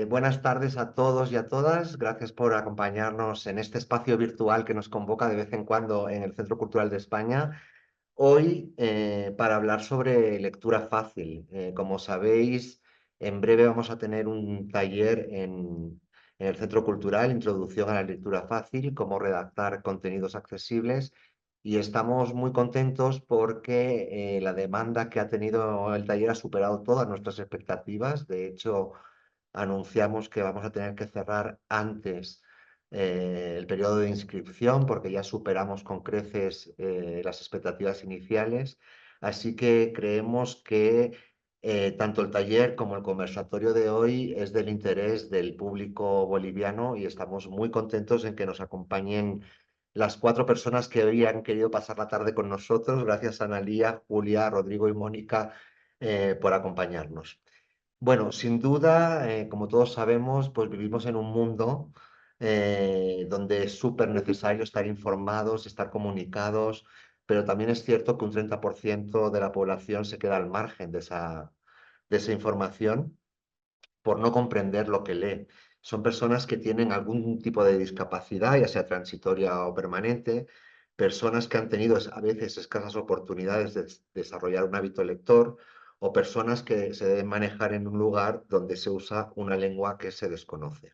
Buenas tardes a todos y a todas. Gracias por acompañarnos en este espacio virtual que nos convoca de vez en cuando en el Centro Cultural de España. Hoy para hablar sobre lectura fácil. Como sabéis, en breve vamos a tener un taller en el Centro Cultural, Introducción a la lectura fácil, cómo redactar contenidos accesibles. Y estamos muy contentos porque la demanda que ha tenido el taller ha superado todas nuestras expectativas. De hecho, anunciamos que vamos a tener que cerrar antes el periodo de inscripción porque ya superamos con creces las expectativas iniciales. Así que creemos que tanto el taller como el conversatorio de hoy es del interés del público boliviano y estamos muy contentos en que nos acompañen las cuatro personas que habían querido pasar la tarde con nosotros. Gracias a Analía, Julia, Rodrigo y Mónica por acompañarnos. Bueno, sin duda, como todos sabemos, pues vivimos en un mundo donde es súper necesario estar informados, estar comunicados, pero también es cierto que un 30% de la población se queda al margen de esa información por no comprender lo que lee. Son personas que tienen algún tipo de discapacidad, ya sea transitoria o permanente, personas que han tenido a veces escasas oportunidades de desarrollar un hábito lector o personas que se deben manejar en un lugar donde se usa una lengua que se desconoce.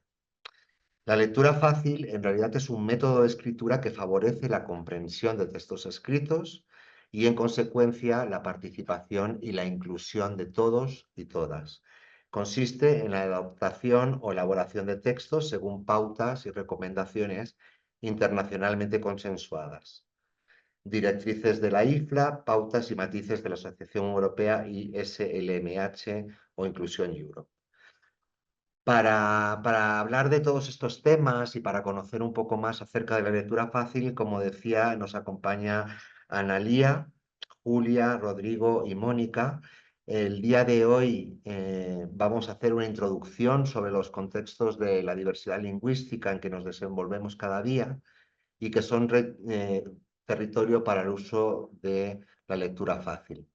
La lectura fácil en realidad es un método de escritura que favorece la comprensión de textos escritos y, en consecuencia, la participación y la inclusión de todos y todas. Consiste en la adaptación o elaboración de textos según pautas y recomendaciones internacionalmente consensuadas. Directrices de la IFLA, pautas y matices de la Asociación Europea y SLMH o Inclusión Europe. Para hablar de todos estos temas y para conocer un poco más acerca de la lectura fácil, como decía, nos acompaña Analía, Julia, Rodrigo y Mónica. El día de hoy vamos a hacer una introducción sobre los contextos de la diversidad lingüística en que nos desenvolvemos cada día y que son territorio para el uso de la lectura fácil.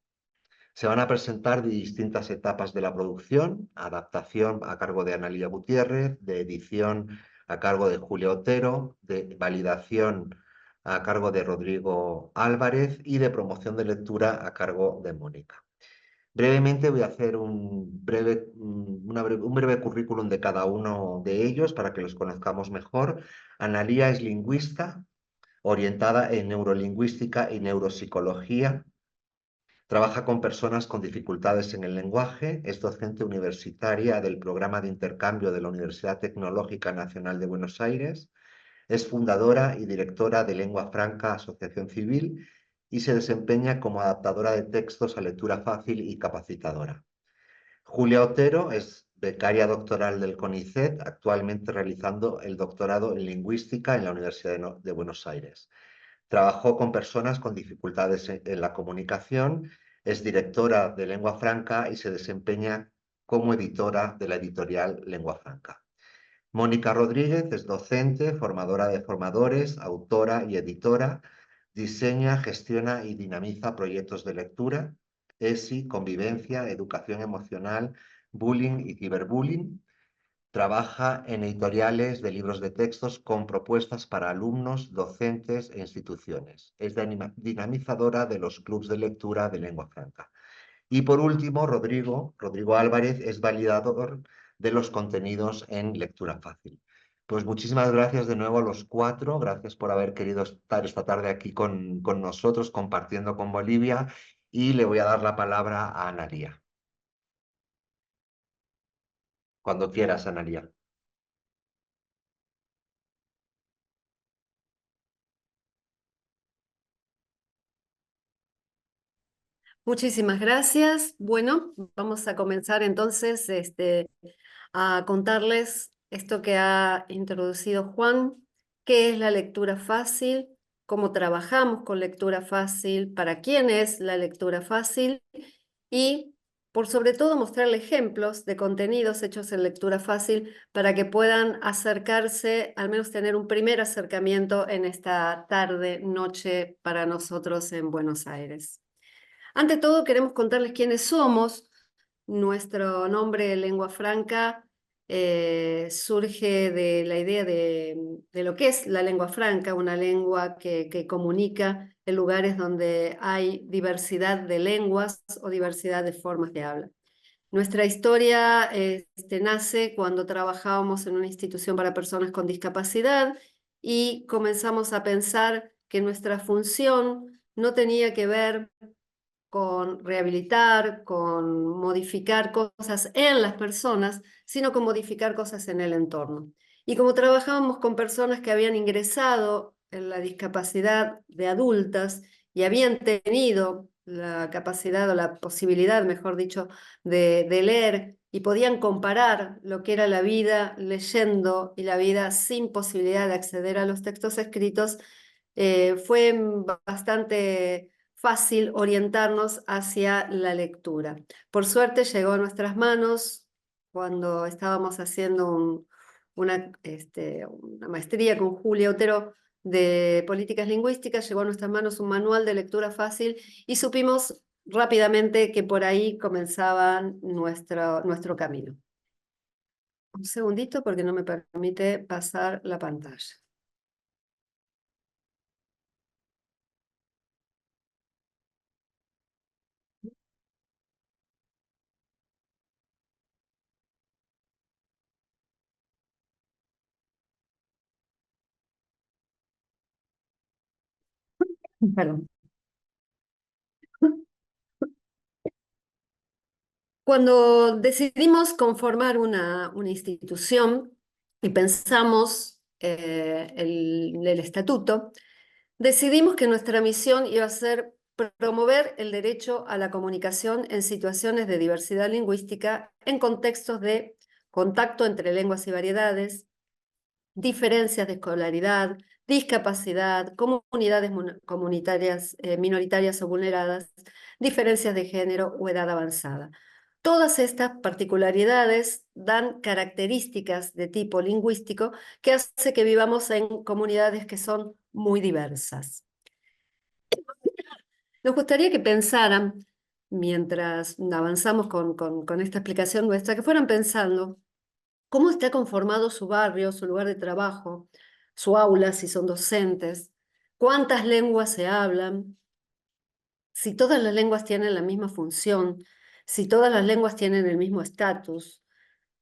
Se van a presentar distintas etapas de la producción: adaptación a cargo de Analía Gutiérrez, de edición a cargo de Julia Otero, de validación a cargo de Rodrigo Álvarez y de promoción de lectura a cargo de Mónica. Brevemente voy a hacer un breve currículum de cada uno de ellos para que los conozcamos mejor. Analía es lingüista, orientada en neurolingüística y neuropsicología. Trabaja con personas con dificultades en el lenguaje, es docente universitaria del programa de intercambio de la Universidad Tecnológica Nacional de Buenos Aires, es fundadora y directora de Lengua Franca Asociación Civil y se desempeña como adaptadora de textos a lectura fácil y capacitadora. Julia Otero es becaria doctoral del CONICET, actualmente realizando el doctorado en lingüística en la Universidad de Buenos Aires. Trabajó con personas con dificultades en la comunicación, es directora de Lengua Franca y se desempeña como editora de la editorial Lengua Franca. Mónica Rodríguez es docente, formadora de formadores, autora y editora. Diseña, gestiona y dinamiza proyectos de lectura, ESI, convivencia, educación emocional, bullying y ciberbullying. Trabaja en editoriales de libros de textos con propuestas para alumnos, docentes e instituciones. Es dinamizadora de los clubs de lectura de lengua franca. Y por último, Rodrigo Álvarez es validador de los contenidos en lectura fácil. Pues muchísimas gracias de nuevo a los cuatro. Gracias por haber querido estar esta tarde aquí con nosotros, compartiendo con Bolivia. Y le voy a dar la palabra a Analía. Cuando quieras, Analía. Muchísimas gracias. Bueno, vamos a comenzar entonces a contarles esto que ha introducido Juan: qué es la lectura fácil, cómo trabajamos con lectura fácil, para quién es la lectura fácil y, por sobre todo, mostrarle ejemplos de contenidos hechos en lectura fácil para que puedan acercarse, al menos tener un primer acercamiento en esta tarde, noche para nosotros en Buenos Aires. Ante todo, queremos contarles quiénes somos. Nuestro nombre, Lengua Franca, surge de la idea de lo que es la lengua franca, una lengua que comunica en lugares donde hay diversidad de lenguas o diversidad de formas de habla. Nuestra historia nace cuando trabajábamos en una institución para personas con discapacidad y comenzamos a pensar que nuestra función no tenía que ver con rehabilitar, con modificar cosas en las personas, sino con modificar cosas en el entorno. Y como trabajábamos con personas que habían ingresado en la discapacidad de adultas y habían tenido la capacidad o la posibilidad, mejor dicho, de leer y podían comparar lo que era la vida leyendo y la vida sin posibilidad de acceder a los textos escritos, fue bastante fácil orientarnos hacia la lectura. Por suerte llegó a nuestras manos cuando estábamos haciendo una maestría con Julia Otero de políticas lingüísticas, llegó a nuestras manos un manual de lectura fácil y supimos rápidamente que por ahí comenzaba nuestro camino. Un segundito porque no me permite pasar la pantalla. Perdón. Cuando decidimos conformar una institución y pensamos el estatuto, decidimos que nuestra misión iba a ser promover el derecho a la comunicación en situaciones de diversidad lingüística en contextos de contacto entre lenguas y variedades, diferencias de escolaridad, discapacidad, comunidades comunitarias, minoritarias o vulneradas, diferencias de género o edad avanzada. Todas estas particularidades dan características de tipo lingüístico que hace que vivamos en comunidades que son muy diversas. Nos gustaría que pensaran, mientras avanzamos con esta explicación nuestra, que fueran pensando cómo está conformado su barrio, su lugar de trabajo, su aula, si son docentes, cuántas lenguas se hablan, si todas las lenguas tienen la misma función, si todas las lenguas tienen el mismo estatus,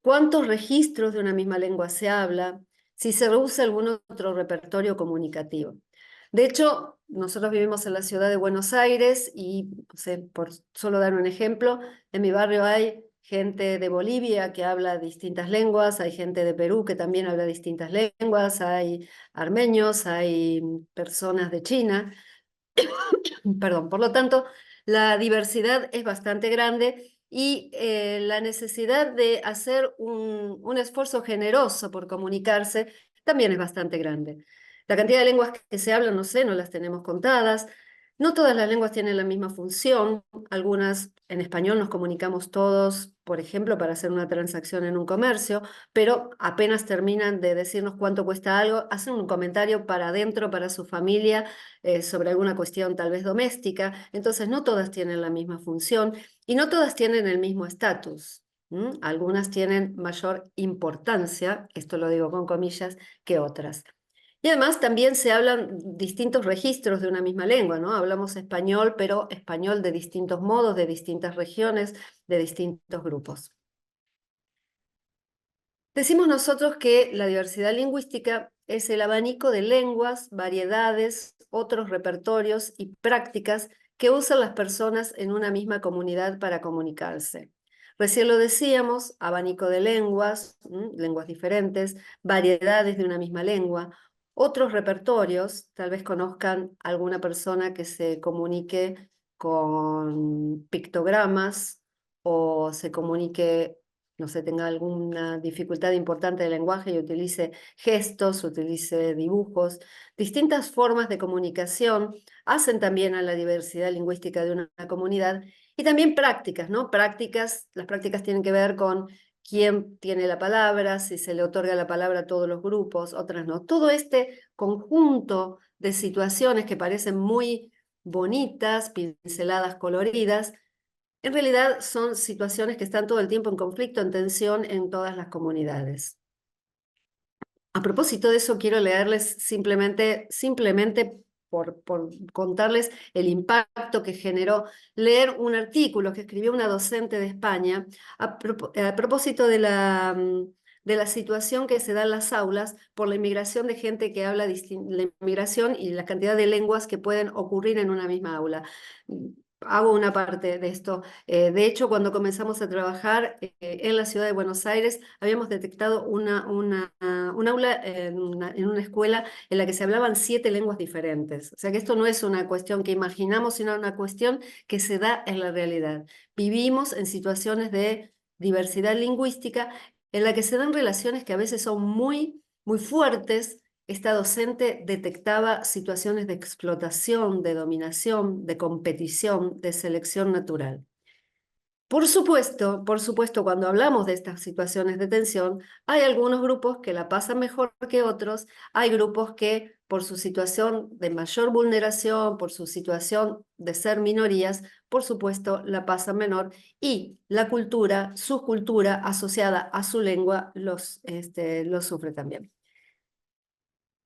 cuántos registros de una misma lengua se habla, si se usa algún otro repertorio comunicativo. De hecho, nosotros vivimos en la ciudad de Buenos Aires y, no sé, por solo dar un ejemplo, en mi barrio hay gente de Bolivia que habla distintas lenguas, hay gente de Perú que también habla distintas lenguas, hay armenios, hay personas de China. Perdón, por lo tanto, la diversidad es bastante grande y la necesidad de hacer un esfuerzo generoso por comunicarse también es bastante grande. La cantidad de lenguas que se hablan, no sé, no las tenemos contadas. No todas las lenguas tienen la misma función. Algunas en español nos comunicamos todos, por ejemplo, para hacer una transacción en un comercio, pero apenas terminan de decirnos cuánto cuesta algo, hacen un comentario para adentro, para su familia, sobre alguna cuestión tal vez doméstica. Entonces no todas tienen la misma función y no todas tienen el mismo estatus. Algunas tienen mayor importancia, esto lo digo con comillas, que otras. Y además también se hablan distintos registros de una misma lengua, ¿no? Hablamos español, pero español de distintos modos, de distintas regiones, de distintos grupos. Decimos nosotros que la diversidad lingüística es el abanico de lenguas, variedades, otros repertorios y prácticas que usan las personas en una misma comunidad para comunicarse. Recién lo decíamos, abanico de lenguas, lenguas diferentes, variedades de una misma lengua, otros repertorios, tal vez conozcan alguna persona que se comunique con pictogramas o se comunique, no sé, tenga alguna dificultad importante de lenguaje y utilice gestos, utilice dibujos. Distintas formas de comunicación hacen también a la diversidad lingüística de una comunidad y también prácticas, ¿no? Las prácticas tienen que ver con quién tiene la palabra, si se le otorga la palabra a todos los grupos, otras no. Todo este conjunto de situaciones que parecen muy bonitas, pinceladas coloridas, En realidad son situaciones que están todo el tiempo en conflicto, en tensión en todas las comunidades. A propósito de eso, quiero leerles simplemente por contarles el impacto que generó leer un artículo que escribió una docente de España a propósito de la situación que se da en las aulas por la inmigración de gente que habla la inmigración y la cantidad de lenguas que pueden ocurrir en una misma aula. Hago una parte de esto. De hecho, cuando comenzamos a trabajar en la ciudad de Buenos Aires, habíamos detectado un aula en una escuela en la que se hablaban 7 lenguas diferentes. O sea que esto no es una cuestión que imaginamos, sino una cuestión que se da en la realidad. Vivimos en situaciones de diversidad lingüística en la que se dan relaciones que a veces son muy fuertes. Esta docente detectaba situaciones de explotación, de dominación, de competición, de selección natural. Por supuesto, cuando hablamos de estas situaciones de tensión, hay algunos grupos que la pasan mejor que otros, hay grupos que por su situación de mayor vulneración, por su situación de ser minorías, por supuesto la pasan menor y la cultura, su cultura asociada a su lengua los sufre también.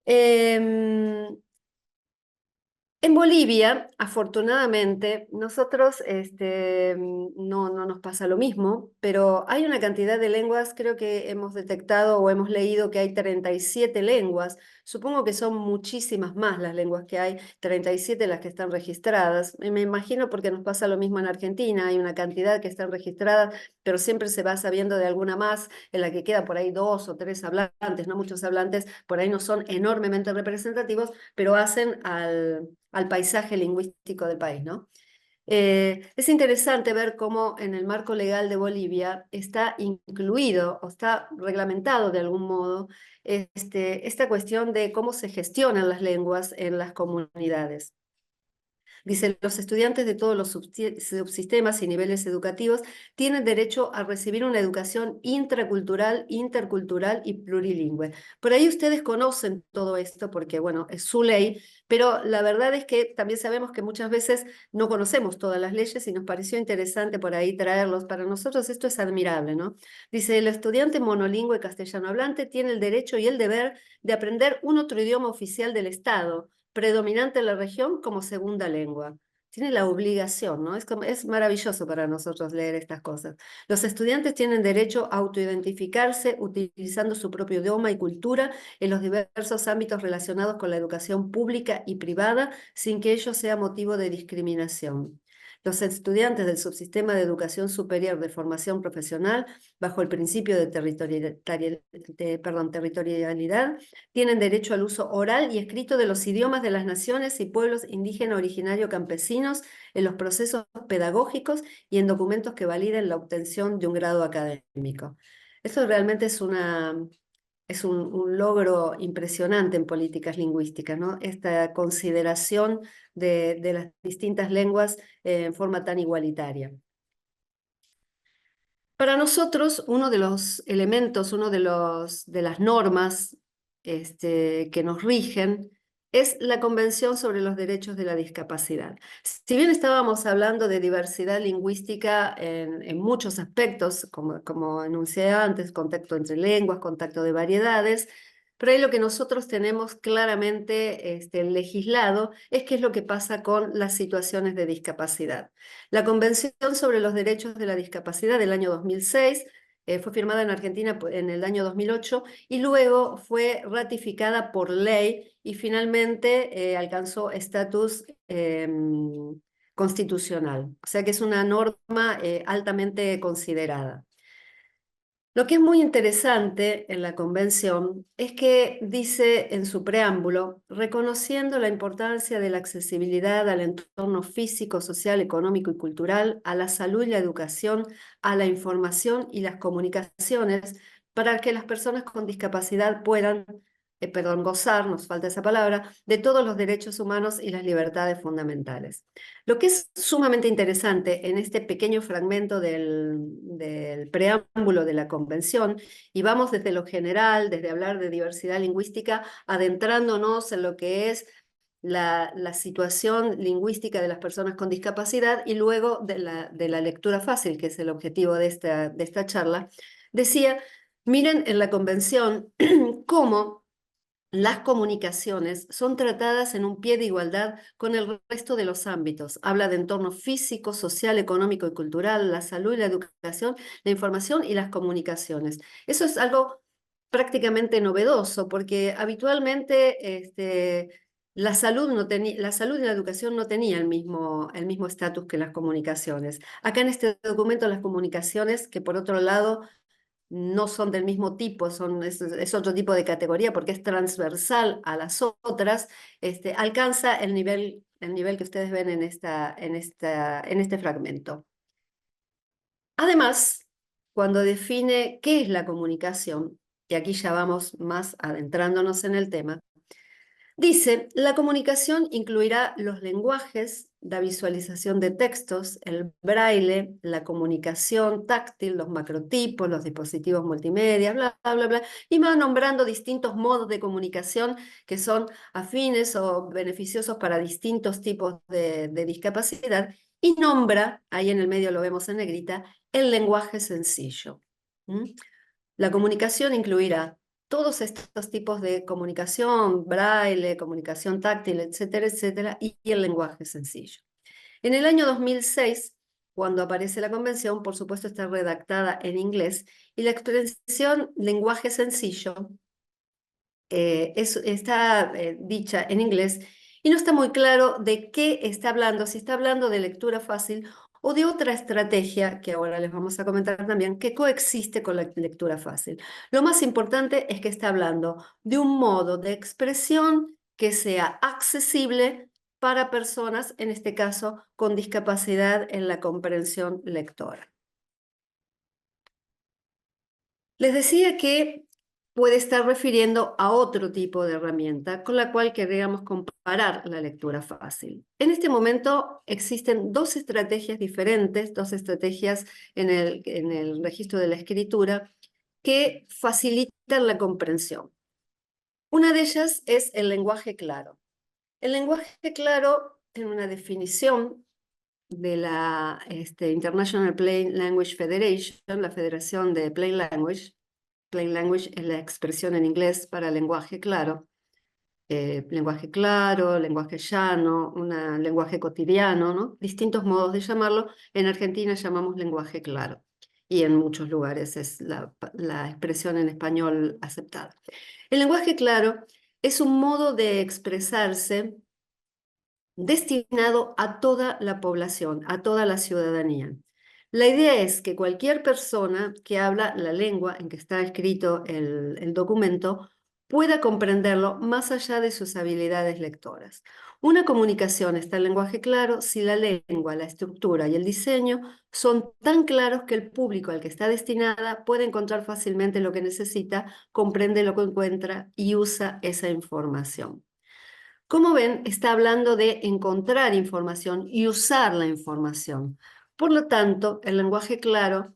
Em, en Bolivia, afortunadamente, nosotros no nos pasa lo mismo, pero hay una cantidad de lenguas, creo que hemos detectado o hemos leído que hay 37 lenguas. Supongo que son muchísimas más las lenguas que hay, 37 las que están registradas. Me imagino porque nos pasa lo mismo en Argentina, hay una cantidad que están registradas, pero siempre se va sabiendo de alguna más en la que queda por ahí 2 o 3 hablantes, no muchos hablantes, por ahí no son enormemente representativos, pero hacen al paisaje lingüístico del país, ¿no? Es interesante ver cómo en el marco legal de Bolivia está incluido o está reglamentado de algún modo esta cuestión de cómo se gestionan las lenguas en las comunidades. Dice, los estudiantes de todos los subsistemas y niveles educativos tienen derecho a recibir una educación intracultural, intercultural y plurilingüe. Por ahí ustedes conocen todo esto porque, bueno, es su ley, pero la verdad es que también sabemos que muchas veces no conocemos todas las leyes y nos pareció interesante por ahí traerlos. Para nosotros esto es admirable, ¿no? Dice, el estudiante monolingüe castellano hablante tiene el derecho y el deber de aprender un otro idioma oficial del Estado predominante en la región como segunda lengua. Tiene la obligación, ¿no? Es maravilloso para nosotros leer estas cosas. Los estudiantes tienen derecho a autoidentificarse utilizando su propio idioma y cultura en los diversos ámbitos relacionados con la educación pública y privada, sin que ello sea motivo de discriminación. Los estudiantes del subsistema de educación superior de formación profesional, bajo el principio de territorialidad, tienen derecho al uso oral y escrito de los idiomas de las naciones y pueblos indígena originario campesinos en los procesos pedagógicos y en documentos que validen la obtención de un grado académico. Eso realmente es un logro impresionante en políticas lingüísticas, ¿no? Esta consideración de las distintas lenguas en forma tan igualitaria. Para nosotros, uno de los elementos, de las normas que nos rigen es la Convención sobre los Derechos de la Discapacidad. Si bien estábamos hablando de diversidad lingüística en muchos aspectos, como enuncié antes, contacto entre lenguas, contacto de variedades, pero ahí lo que nosotros tenemos claramente legislado es qué es lo que pasa con las situaciones de discapacidad. La Convención sobre los Derechos de la Discapacidad del año 2006 fue firmada en Argentina en el año 2008 y luego fue ratificada por ley y finalmente alcanzó estatus constitucional. O sea que es una norma altamente considerada. Lo que es muy interesante en la Convención es que dice en su preámbulo, reconociendo la importancia de la accesibilidad al entorno físico, social, económico y cultural, a la salud y la educación, a la información y las comunicaciones, para que las personas con discapacidad puedan, gozar, nos falta esa palabra, de todos los derechos humanos y las libertades fundamentales. Lo que es sumamente interesante en este pequeño fragmento del preámbulo de la Convención, y vamos desde lo general, desde hablar de diversidad lingüística, adentrándonos en lo que es la situación lingüística de las personas con discapacidad y luego de la lectura fácil, que es el objetivo de esta charla, decía, miren en la convención cómo las comunicaciones son tratadas en un pie de igualdad con el resto de los ámbitos. Habla de entorno físico, social, económico y cultural, la salud y la educación, la información y las comunicaciones. Eso es algo prácticamente novedoso, porque habitualmente la salud, la salud y la educación no tenían el mismo estatus que las comunicaciones. Acá en este documento las comunicaciones, que por otro lado no son del mismo tipo, es otro tipo de categoría porque es transversal a las otras, alcanza el nivel que ustedes ven en este fragmento. Además, cuando define qué es la comunicación, y aquí ya vamos más adentrándonos en el tema, dice, la comunicación incluirá los lenguajes, la visualización de textos, el braille, la comunicación táctil, los macrotipos, los dispositivos multimedia, bla, bla, bla, bla, y va nombrando distintos modos de comunicación que son afines o beneficiosos para distintos tipos de discapacidad, y nombra, ahí en el medio lo vemos en negrita, el lenguaje sencillo. ¿Mm? La comunicación incluirá todos estos tipos de comunicación, braille, comunicación táctil, etcétera, etcétera, y el lenguaje sencillo. En el año 2006, cuando aparece la convención, por supuesto está redactada en inglés, y la expresión lenguaje sencillo está dicha en inglés y no está muy claro de qué está hablando, si está hablando de lectura fácil o de otra estrategia que ahora les vamos a comentar también, que coexiste con la lectura fácil. Lo más importante es que está hablando de un modo de expresión que sea accesible para personas, en este caso, con discapacidad en la comprensión lectora. Les decía que puede estar refiriendo a otro tipo de herramienta con la cual querríamos comparar la lectura fácil. En este momento existen dos estrategias diferentes, dos estrategias en el registro de la escritura que facilitan la comprensión. Una de ellas es el lenguaje claro. El lenguaje claro tiene una definición de la International Plain Language Federation, la Federación de Plain Language. Plain language es la expresión en inglés para lenguaje claro, lenguaje llano, un lenguaje cotidiano, ¿no? Distintos modos de llamarlo. En Argentina llamamos lenguaje claro y en muchos lugares es la expresión en español aceptada. El lenguaje claro es un modo de expresarse destinado a toda la población, a toda la ciudadanía. La idea es que cualquier persona que habla la lengua en que está escrito el documento pueda comprenderlo más allá de sus habilidades lectoras. Una comunicación está en lenguaje claro si la lengua, la estructura y el diseño son tan claros que el público al que está destinada puede encontrar fácilmente lo que necesita, comprende lo que encuentra y usa esa información. Como ven, está hablando de encontrar información y usar la información. Por lo tanto, el lenguaje claro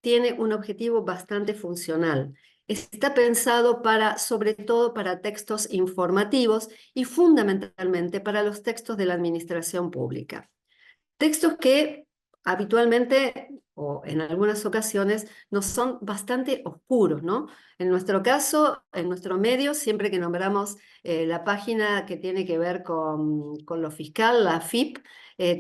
tiene un objetivo bastante funcional. Está pensado sobre todo para textos informativos y fundamentalmente para los textos de la administración pública. Textos que habitualmente o en algunas ocasiones nos son bastante oscuros, ¿no? En nuestro caso, en nuestro medio, siempre que nombramos la página que tiene que ver con lo fiscal, la FIP,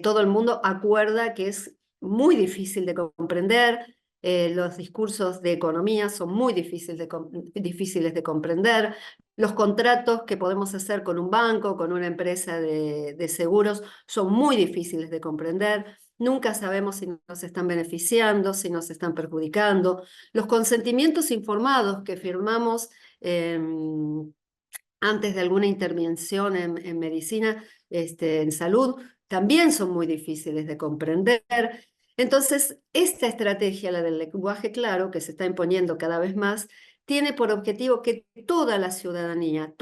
todo el mundo acuerda que es muy difícil de comprender, los discursos de economía son muy difíciles de comprender, los contratos que podemos hacer con un banco, con una empresa de seguros, son muy difíciles de comprender. Nunca sabemos si nos están beneficiando, si nos están perjudicando. Los consentimientos informados que firmamos antes de alguna intervención en medicina, en salud, también son muy difíciles de comprender. Entonces, esta estrategia, la del lenguaje claro, que se está imponiendo cada vez más, tiene por objetivo que toda la ciudadanía,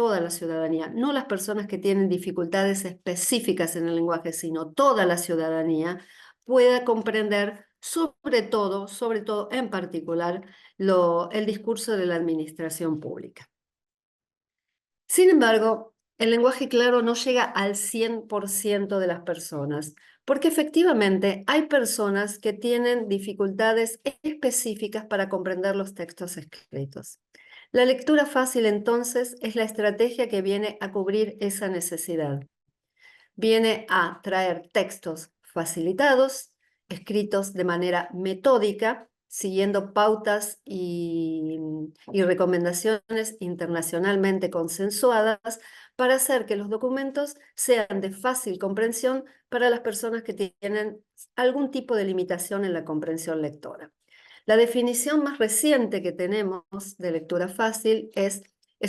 no las personas que tienen dificultades específicas en el lenguaje, sino toda la ciudadanía, pueda comprender sobre todo en particular, el discurso de la administración pública. Sin embargo, el lenguaje claro no llega al 100% de las personas, porque efectivamente hay personas que tienen dificultades específicas para comprender los textos escritos. La lectura fácil, entonces, es la estrategia que viene a cubrir esa necesidad. Viene a traer textos facilitados, escritos de manera metódica, siguiendo pautas y recomendaciones internacionalmente consensuadas para hacer que los documentos sean de fácil comprensión para las personas que tienen algún tipo de limitación en la comprensión lectora. La definición más reciente que tenemos de lectura fácil es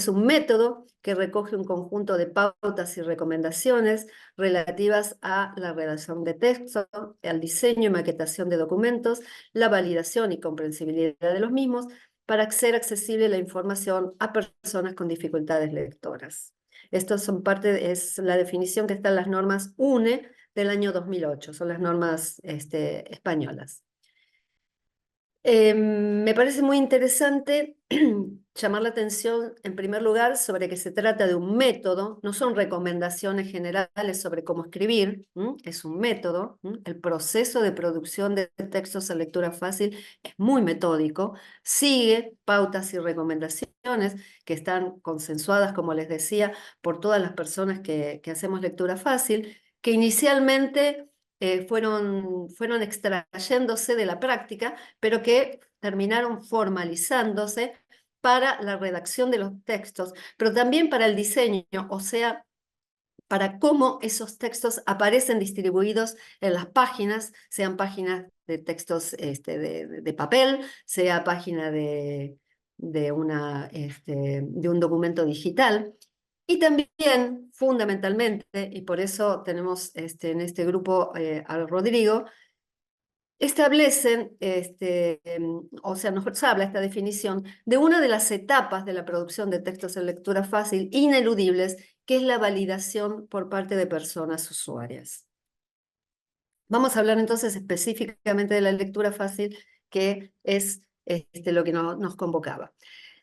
un método que recoge un conjunto de pautas y recomendaciones relativas a la redacción de texto, al diseño y maquetación de documentos, la validación y comprensibilidad de los mismos, para hacer accesible la información a personas con dificultades lectoras. Estos son es la definición que está en las normas UNE del año 2008, son las normas españolas. Me parece muy interesante llamar la atención, en primer lugar, sobre que se trata de un método, no son recomendaciones generales sobre cómo escribir, es un método. El proceso de producción de textos en lectura fácil es muy metódico, sigue pautas y recomendaciones que están consensuadas, como les decía, por todas las personas que hacemos lectura fácil, que inicialmente fueron extrayéndose de la práctica, pero que terminaron formalizándose para la redacción de los textos, pero también para el diseño, o sea, para cómo esos textos aparecen distribuidos en las páginas, sean páginas de textos de papel, sea página de de un documento digital. Y también, fundamentalmente, y por eso tenemos en este grupo al Rodrigo, establecen, o sea, nos habla esta definición de una de las etapas de la producción de textos en lectura fácil ineludibles, que es la validación por parte de personas usuarias. Vamos a hablar entonces específicamente de la lectura fácil, que es lo que nos convocaba.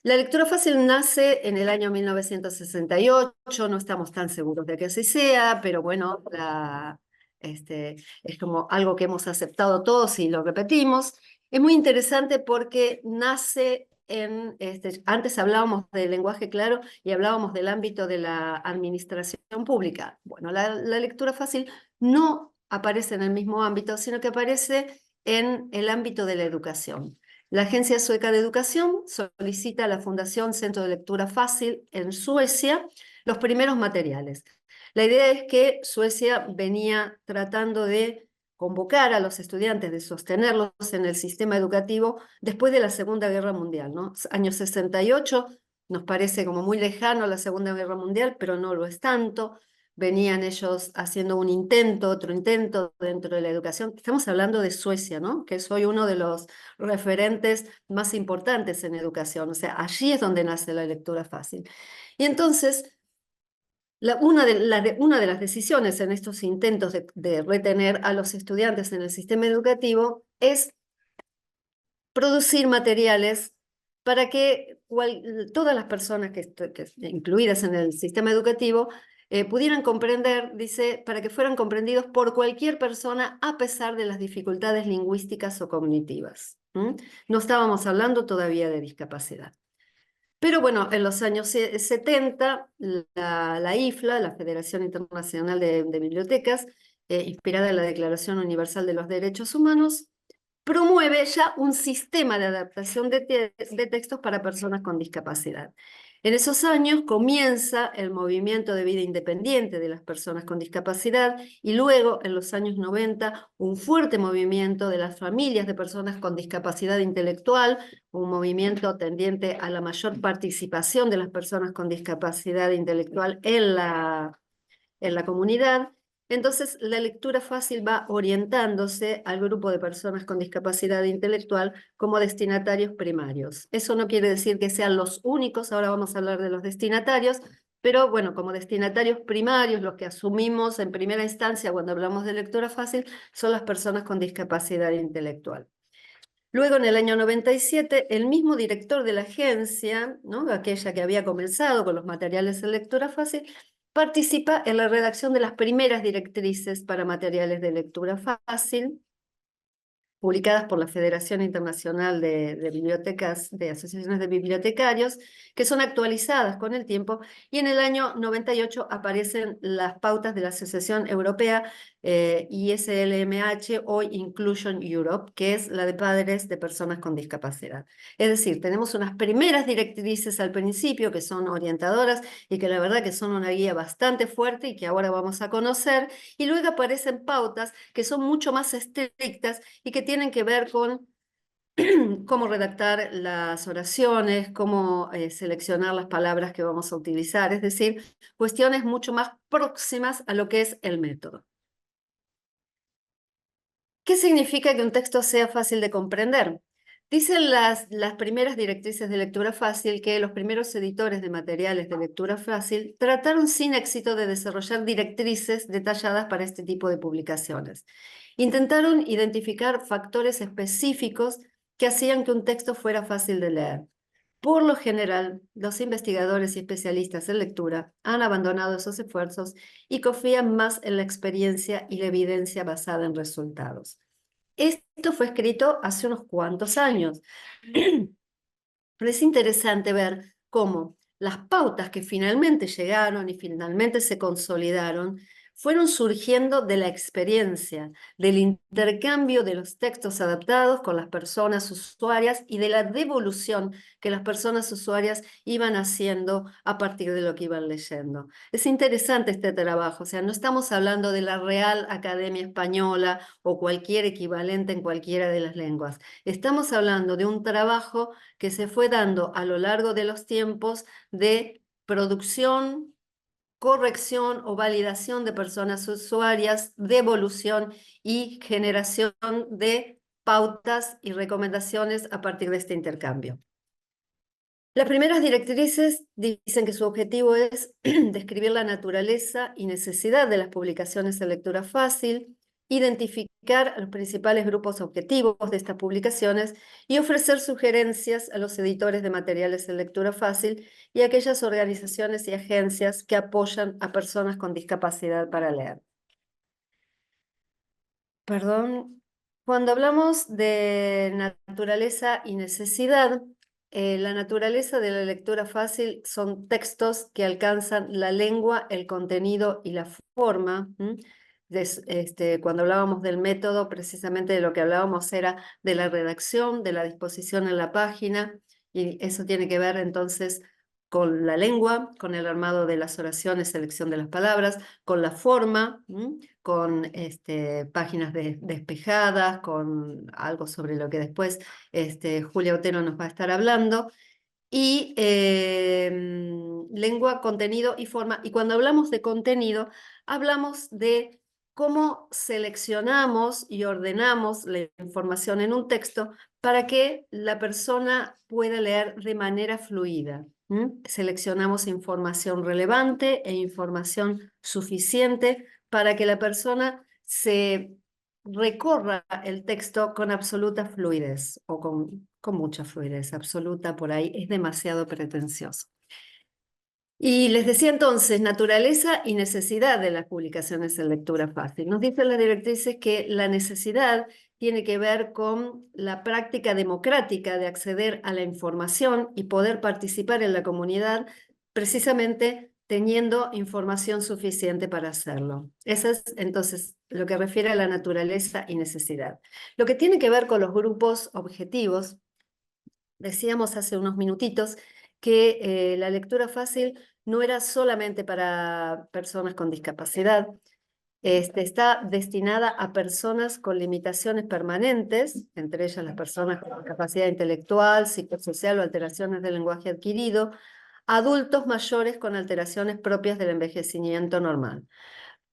La lectura fácil nace en el año 1968, no estamos tan seguros de que así sea, pero bueno, es como algo que hemos aceptado todos y lo repetimos. Es muy interesante porque nace antes hablábamos del lenguaje claro y hablábamos del ámbito de la administración pública. Bueno, la lectura fácil no aparece en el mismo ámbito, sino que aparece en el ámbito de la educación. La Agencia Sueca de Educación solicita a la Fundación Centro de Lectura Fácil en Suecia los primeros materiales. La idea es que Suecia venía tratando de convocar a los estudiantes, de sostenerlos en el sistema educativo después de la Segunda Guerra Mundial, ¿no? Años 68 nos parece como muy lejano la Segunda Guerra Mundial, pero no lo es tanto. Venían ellos haciendo un intento, otro intento dentro de la educación. Estamos hablando de Suecia, ¿no? Que soy uno de los referentes más importantes en educación. O sea, allí es donde nace la lectura fácil. Y entonces, una de las decisiones en estos intentos de retener a los estudiantes en el sistema educativo es producir materiales para que todas las personas incluidas en el sistema educativo pudieran comprender, dice, para que fueran comprendidos por cualquier persona a pesar de las dificultades lingüísticas o cognitivas. No estábamos hablando todavía de discapacidad. Pero bueno, en los años 70, la IFLA, la Federación Internacional de Bibliotecas, inspirada en la Declaración Universal de los Derechos Humanos, promueve ya un sistema de adaptación de textos para personas con discapacidad. En esos años comienza el movimiento de vida independiente de las personas con discapacidad y luego, en los años 90, un fuerte movimiento de las familias de personas con discapacidad intelectual, un movimiento tendiente a la mayor participación de las personas con discapacidad intelectual en la comunidad. Entonces, la lectura fácil va orientándose al grupo de personas con discapacidad intelectual como destinatarios primarios. Eso no quiere decir que sean los únicos, ahora vamos a hablar de los destinatarios, pero bueno, como destinatarios primarios, los que asumimos en primera instancia cuando hablamos de lectura fácil, son las personas con discapacidad intelectual. Luego, en el año 97, el mismo director de la agencia, ¿no?, aquella que había comenzado con los materiales en lectura fácil, participa en la redacción de las primeras directrices para materiales de lectura fácil, publicadas por la Federación Internacional de Bibliotecas, de Asociaciones de Bibliotecarios, que son actualizadas con el tiempo, y en el año 98 aparecen las pautas de la Asociación Europea ISLMH o Inclusion Europe, que es la de padres de personas con discapacidad. Es decir, tenemos unas primeras directrices al principio que son orientadoras y que la verdad que son una guía bastante fuerte y que ahora vamos a conocer, y luego aparecen pautas que son mucho más estrictas y que tienen que ver con cómo redactar las oraciones, cómo seleccionar las palabras que vamos a utilizar, es decir, cuestiones mucho más próximas a lo que es el método. ¿Qué significa que un texto sea fácil de comprender? Dicen las primeras directrices de lectura fácil que los primeros editores de materiales de lectura fácil trataron sin éxito de desarrollar directrices detalladas para este tipo de publicaciones. Intentaron identificar factores específicos que hacían que un texto fuera fácil de leer. Por lo general, los investigadores y especialistas en lectura han abandonado esos esfuerzos y confían más en la experiencia y la evidencia basada en resultados. Esto fue escrito hace unos cuantos años. Pero es interesante ver cómo las pautas que finalmente llegaron y finalmente se consolidaron fueron surgiendo de la experiencia, del intercambio de los textos adaptados con las personas usuarias y de la devolución que las personas usuarias iban haciendo a partir de lo que iban leyendo. Es interesante este trabajo, o sea, no estamos hablando de la Real Academia Española o cualquier equivalente en cualquiera de las lenguas. Estamos hablando de un trabajo que se fue dando a lo largo de los tiempos de producción, corrección o validación de personas usuarias, devolución y generación de pautas y recomendaciones a partir de este intercambio. Las primeras directrices dicen que su objetivo es describir la naturaleza y necesidad de las publicaciones en lectura fácil, identificar a los principales grupos objetivos de estas publicaciones y ofrecer sugerencias a los editores de materiales en lectura fácil y a aquellas organizaciones y agencias que apoyan a personas con discapacidad para leer. Perdón, cuando hablamos de naturaleza y necesidad, la naturaleza de la lectura fácil son textos que alcanzan la lengua, el contenido y la forma. Cuando hablábamos del método, precisamente de lo que hablábamos era de la redacción, de la disposición en la página, y eso tiene que ver entonces con la lengua, con el armado de las oraciones, selección de las palabras, con la forma, con páginas despejadas, con algo sobre lo que después Julia Otero nos va a estar hablando, y lengua, contenido y forma. Y cuando hablamos de contenido, hablamos de cómo seleccionamos y ordenamos la información en un texto para que la persona pueda leer de manera fluida. Seleccionamos información relevante e información suficiente para que la persona se recorra el texto con absoluta fluidez o con mucha fluidez. Absoluta por ahí es demasiado pretencioso. Y les decía entonces, naturaleza y necesidad de las publicaciones en lectura fácil. Nos dicen las directrices que la necesidad tiene que ver con la práctica democrática de acceder a la información y poder participar en la comunidad, precisamente teniendo información suficiente para hacerlo. Eso es entonces lo que refiere a la naturaleza y necesidad. Lo que tiene que ver con los grupos objetivos, decíamos hace unos minutitos que la lectura fácil no era solamente para personas con discapacidad, está destinada a personas con limitaciones permanentes, entre ellas las personas con discapacidad intelectual, psicosocial o alteraciones del lenguaje adquirido, adultos mayores con alteraciones propias del envejecimiento normal,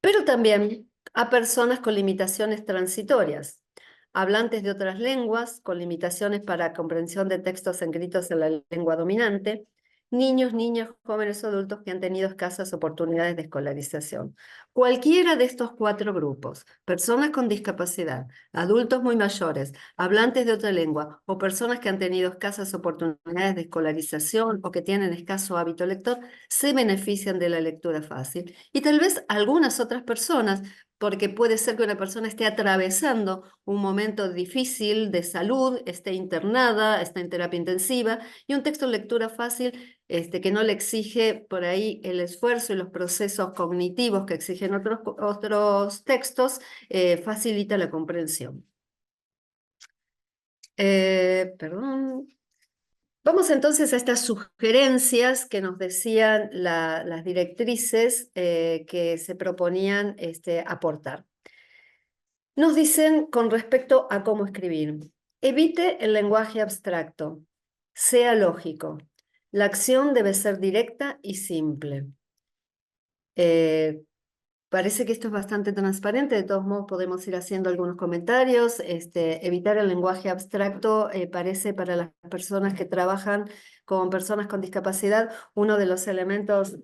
pero también a personas con limitaciones transitorias, hablantes de otras lenguas, con limitaciones para comprensión de textos escritos en la lengua dominante, niños, niñas, jóvenes o adultos que han tenido escasas oportunidades de escolarización. Cualquiera de estos cuatro grupos, personas con discapacidad, adultos muy mayores, hablantes de otra lengua o personas que han tenido escasas oportunidades de escolarización o que tienen escaso hábito lector, se benefician de la lectura fácil. Y tal vez algunas otras personas, porque puede ser que una persona esté atravesando un momento difícil de salud, esté internada, está en terapia intensiva, y un texto de lectura fácil que no le exige por ahí el esfuerzo y los procesos cognitivos que exigen otros textos, facilita la comprensión. Perdón. Vamos entonces a estas sugerencias que nos decían las directrices que se proponían aportar. Nos dicen con respecto a cómo escribir: evite el lenguaje abstracto, sea lógico. La acción debe ser directa y simple. Eh, Parece que esto es bastante transparente, de todos modos podemos ir haciendo algunos comentarios. Evitar el lenguaje abstracto parece para las personas que trabajan con personas con discapacidad uno de los elementos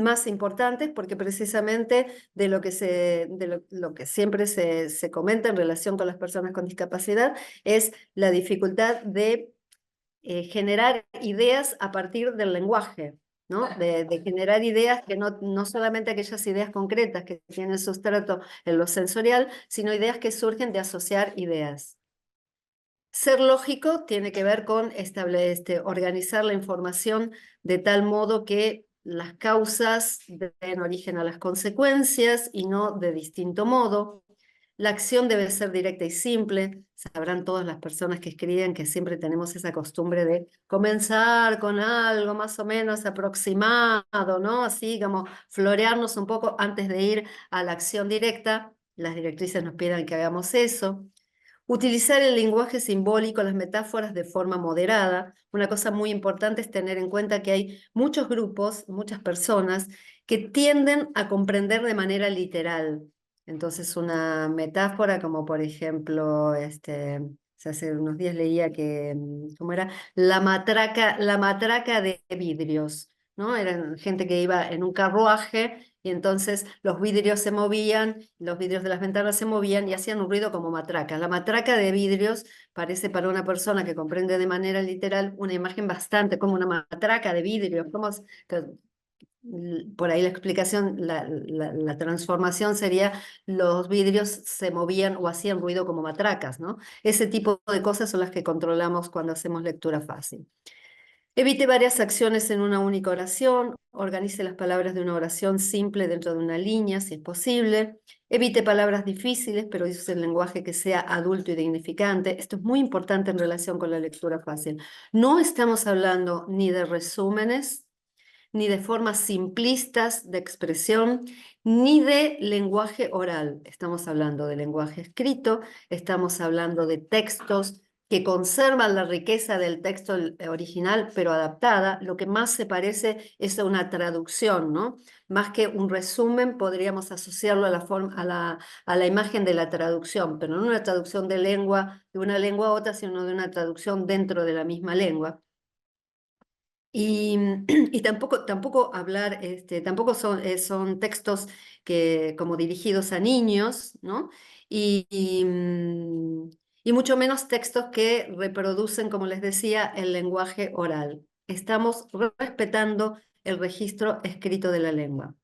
más importantes, porque precisamente de lo que siempre se comenta en relación con las personas con discapacidad es la dificultad de generar ideas a partir del lenguaje, ¿no? De generar ideas que no solamente aquellas ideas concretas que tienen sustrato en lo sensorial, sino ideas que surgen de asociar ideas. Ser lógico tiene que ver con organizar la información de tal modo que las causas den origen a las consecuencias y no de distinto modo. La acción debe ser directa y simple. Sabrán todas las personas que escriben que siempre tenemos esa costumbre de comenzar con algo más o menos aproximado, ¿no? Así como florearnos un poco antes de ir a la acción directa. Las directrices nos piden que hagamos eso. Utilizar el lenguaje simbólico, las metáforas de forma moderada. Una cosa muy importante es tener en cuenta que hay muchos grupos, muchas personas que tienden a comprender de manera literal. Entonces, una metáfora como por ejemplo, hace unos días leía que, ¿cómo era? La matraca de vidrios, ¿no? Eran gente que iba en un carruaje y entonces los vidrios se movían, los vidrios de las ventanas se movían y hacían un ruido como matraca. La matraca de vidrios parece para una persona que comprende de manera literal una imagen bastante como una matraca de vidrios. Por ahí la explicación, la transformación sería los vidrios se movían o hacían ruido como matracas, ¿no? Ese tipo de cosas son las que controlamos cuando hacemos lectura fácil. Evite varias acciones en una única oración. Organice las palabras de una oración simple dentro de una línea, si es posible. Evite palabras difíciles, pero use el lenguaje que sea adulto y dignificante. Esto es muy importante en relación con la lectura fácil. No estamos hablando ni de resúmenes, ni de formas simplistas de expresión, ni de lenguaje oral. Estamos hablando de lenguaje escrito, estamos hablando de textos que conservan la riqueza del texto original, pero adaptada. Lo que más se parece es a una traducción, ¿no? Más que un resumen, podríamos asociarlo a a la imagen de la traducción, pero no una traducción de una lengua a otra, sino de una traducción dentro de la misma lengua. Y, y tampoco hablar, tampoco son textos como dirigidos a niños, ¿no? Y mucho menos textos que reproducen, como les decía, el lenguaje oral. Estamos respetando el registro escrito de la lengua.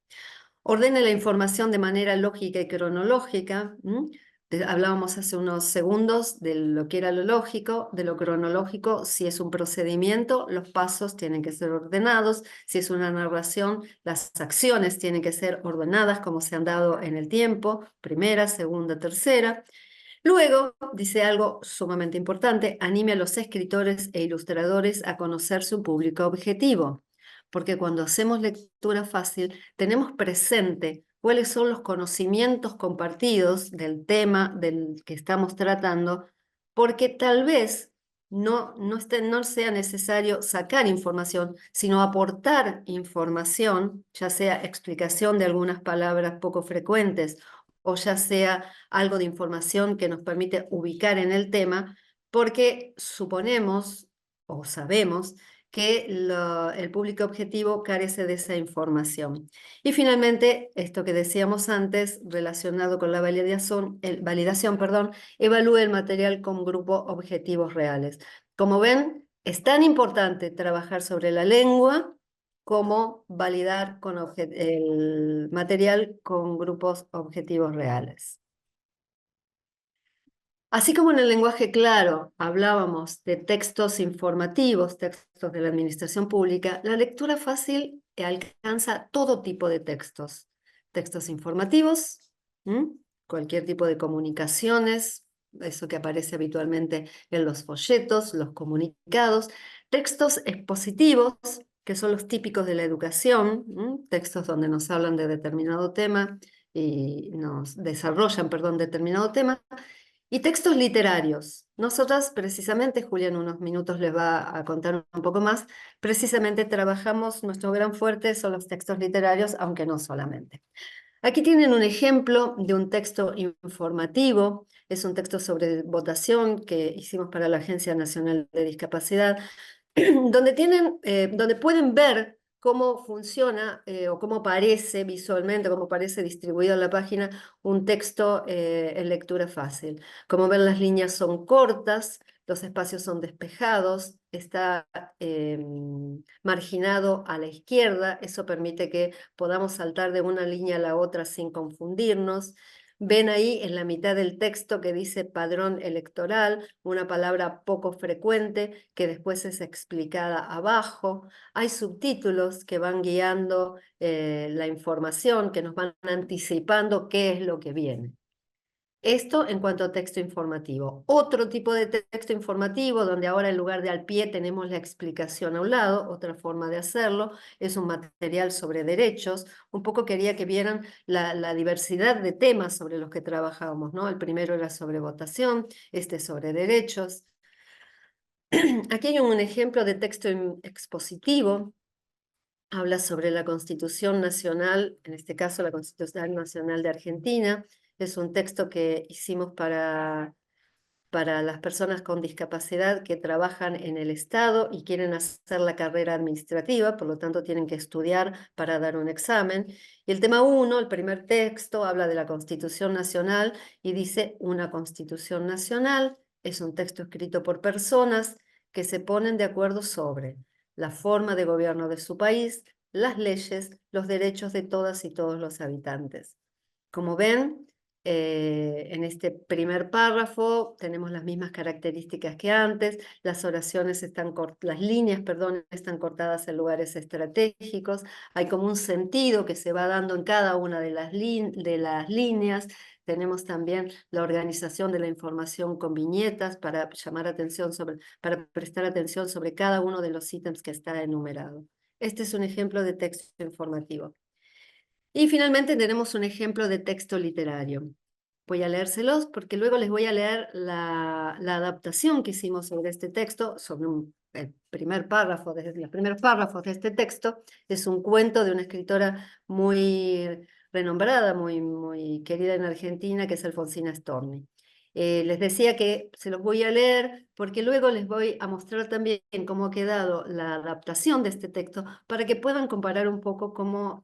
Ordene la información de manera lógica y cronológica. Hablábamos hace unos segundos de lo que era lo lógico, de lo cronológico. Si es un procedimiento, los pasos tienen que ser ordenados. Si es una narración, las acciones tienen que ser ordenadas como se han dado en el tiempo, primera, segunda, tercera. Luego, dice algo sumamente importante: anime a los escritores e ilustradores a conocer su público objetivo, porque cuando hacemos lectura fácil tenemos presente cuáles son los conocimientos compartidos del tema del que estamos tratando, porque tal vez no sea necesario sacar información, sino aportar información, ya sea explicación de algunas palabras poco frecuentes o ya sea algo de información que nos permite ubicar en el tema, porque suponemos o sabemos que el público objetivo carece de esa información. Y finalmente, esto que decíamos antes, relacionado con la validación, perdón, evalúe el material con grupos objetivos reales. Como ven, es tan importante trabajar sobre la lengua como validar con el material con grupos objetivos reales. Así como en el lenguaje claro hablábamos de textos informativos, textos de la administración pública, la lectura fácil alcanza todo tipo de textos. Textos informativos, ¿m? Cualquier tipo de comunicaciones, eso que aparece habitualmente en los folletos, los comunicados. Textos expositivos, que son los típicos de la educación, ¿m? Textos donde nos hablan de determinado tema y nos desarrollan, perdón, determinado tema. Y textos literarios. Nosotras precisamente, Julia en unos minutos les va a contar un poco más, precisamente trabajamos, nuestro gran fuerte son los textos literarios, aunque no solamente. Aquí tienen un ejemplo de un texto informativo, es un texto sobre votación que hicimos para la Agencia Nacional de Discapacidad, donde pueden ver cómo funciona o cómo aparece visualmente, cómo aparece distribuido en la página un texto en lectura fácil. Como ven, las líneas son cortas, los espacios son despejados, está marginado a la izquierda, eso permite que podamos saltar de una línea a la otra sin confundirnos. Ven ahí en la mitad del texto que dice padrón electoral, una palabra poco frecuente que después es explicada abajo. Hay subtítulos que van guiando la información, que nos van anticipando qué es lo que viene. Esto en cuanto a texto informativo. Otro tipo de texto informativo, donde ahora en lugar de al pie tenemos la explicación a un lado, otra forma de hacerlo, es un material sobre derechos. Un poco quería que vieran la diversidad de temas sobre los que trabajábamos, ¿no? El primero era sobre votación, este sobre derechos. Aquí hay un ejemplo de texto expositivo. Habla sobre la Constitución Nacional, en este caso la Constitución Nacional de Argentina. Es un texto que hicimos para las personas con discapacidad que trabajan en el Estado y quieren hacer la carrera administrativa, por lo tanto tienen que estudiar para dar un examen. Y el tema 1, el primer texto, habla de la Constitución Nacional y dice: una Constitución Nacional es un texto escrito por personas que se ponen de acuerdo sobre la forma de gobierno de su país, las leyes, los derechos de todas y todos los habitantes. Como ven, en este primer párrafo tenemos las mismas características que antes, las oraciones las líneas, perdón, están cortadas en lugares estratégicos, hay como un sentido que se va dando en cada una de las líneas. Tenemos también la organización de la información con viñetas para para prestar atención sobre cada uno de los ítems que está enumerado. Este es un ejemplo de texto informativo. Y finalmente tenemos un ejemplo de texto literario. Voy a leérselos porque luego les voy a leer la adaptación que hicimos sobre este texto, sobre el primer párrafo, desde los primeros párrafos de este texto. Es un cuento de una escritora muy renombrada, muy querida en Argentina, que es Alfonsina Storni. Les decía que se los voy a leer porque luego les voy a mostrar también cómo ha quedado la adaptación de este texto para que puedan comparar un poco cómo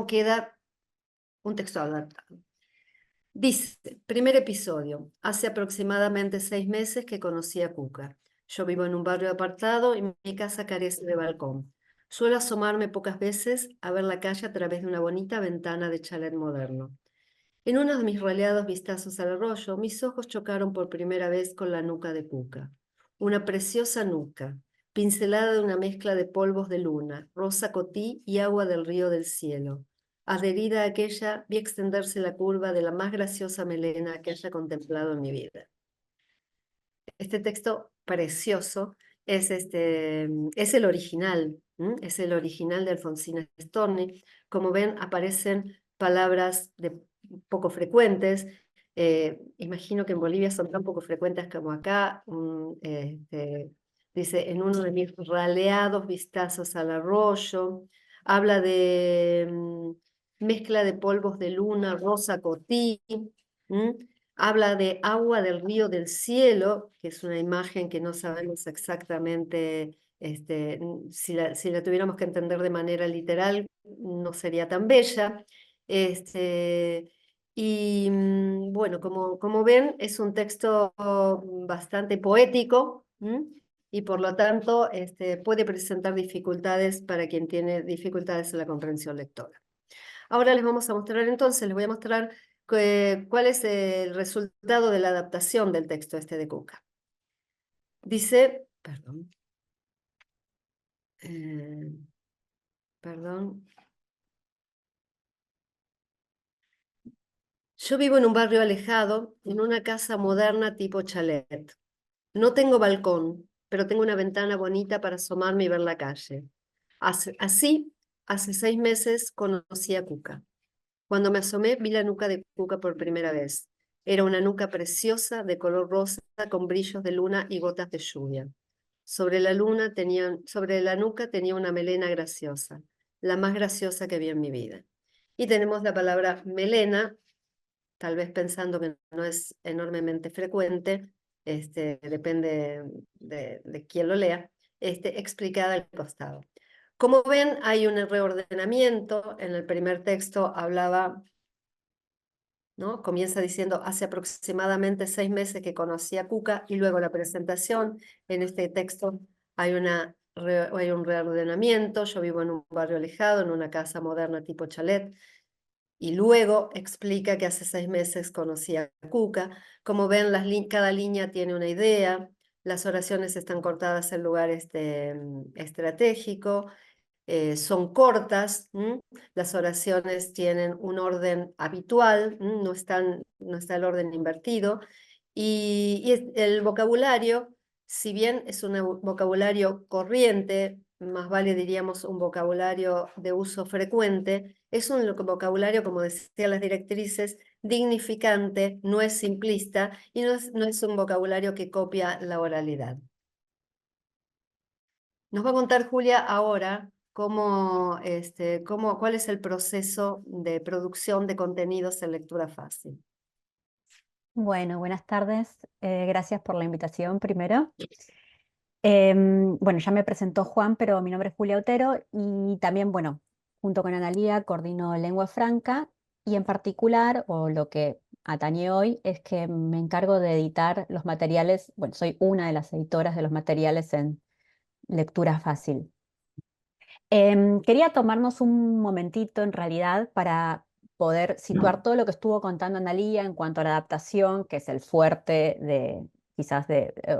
queda un texto adaptado. Dice, primer episodio, hace aproximadamente 6 meses que conocí a Cuca. Yo vivo en un barrio apartado y mi casa carece de balcón. Suelo asomarme pocas veces a ver la calle a través de una bonita ventana de chalet moderno. En uno de mis raleados vistazos al arroyo, mis ojos chocaron por primera vez con la nuca de Cuca. Una preciosa nuca, pincelada de una mezcla de polvos de luna, rosa cotí y agua del río del cielo. Adherida a aquella, vi extenderse la curva de la más graciosa melena que haya contemplado en mi vida. Este texto precioso es el original, es el original de Alfonsina Storni. Como ven, aparecen palabras poco frecuentes. Imagino que en Bolivia son tan poco frecuentes como acá. Dice, en uno de mis raleados vistazos al arroyo, habla de mezcla de polvos de luna, rosa cotí. habla de agua del río del cielo, que es una imagen que no sabemos exactamente, si la tuviéramos que entender de manera literal, no sería tan bella. Este, bueno, como ven, es un texto bastante poético. Y por lo tanto puede presentar dificultades para quien tiene dificultades en la comprensión lectora. Ahora les vamos a mostrar entonces, les voy a mostrar cuál es el resultado de la adaptación del texto de Cuca. Dice, eh, perdón. Yo vivo en un barrio alejado, en una casa moderna tipo chalet. No tengo balcón, pero tengo una ventana bonita para asomarme y ver la calle. Así, hace 6 meses conocí a Cuca. Cuando me asomé, vi la nuca de Cuca por primera vez. Era una nuca preciosa, de color rosa, con brillos de luna y gotas de lluvia. Sobre la nuca tenía una melena graciosa, la más graciosa que vi en mi vida. Y tenemos la palabra melena, tal vez pensando que no es enormemente frecuente, depende de quién lo lea, explicada al costado. Como ven, hay un reordenamiento. En el primer texto hablaba, ¿no? Comienza diciendo, hace aproximadamente 6 meses que conocí a Cuca, y luego la presentación. En este texto hay un reordenamiento. Yo vivo en un barrio alejado, en una casa moderna tipo chalet, y luego explica que hace 6 meses conocí a Cuca. Como ven, cada línea tiene una idea. Las oraciones están cortadas en lugar estratégico. Son cortas. Las oraciones tienen un orden habitual. No está el orden invertido. Y el vocabulario, si bien es un vocabulario corriente, más vale diríamos un vocabulario de uso frecuente, es un vocabulario, como decían las directrices, dignificante, no es simplista y no es un vocabulario que copia la oralidad. Nos va a contar Julia ahora cuál es el proceso de producción de contenidos en lectura fácil. Bueno, buenas tardes. Gracias por la invitación primero. Bueno, ya me presentó Juan, pero mi nombre es Julia Otero y también, bueno, junto con Analía coordino Lengua Franca y en particular, o lo que atañe hoy, es que me encargo de editar los materiales. Bueno, soy una de las editoras de los materiales en lectura fácil. Quería tomarnos un momentito en realidad para poder situar todo lo que estuvo contando Analía en cuanto a la adaptación, que es el fuerte de quizás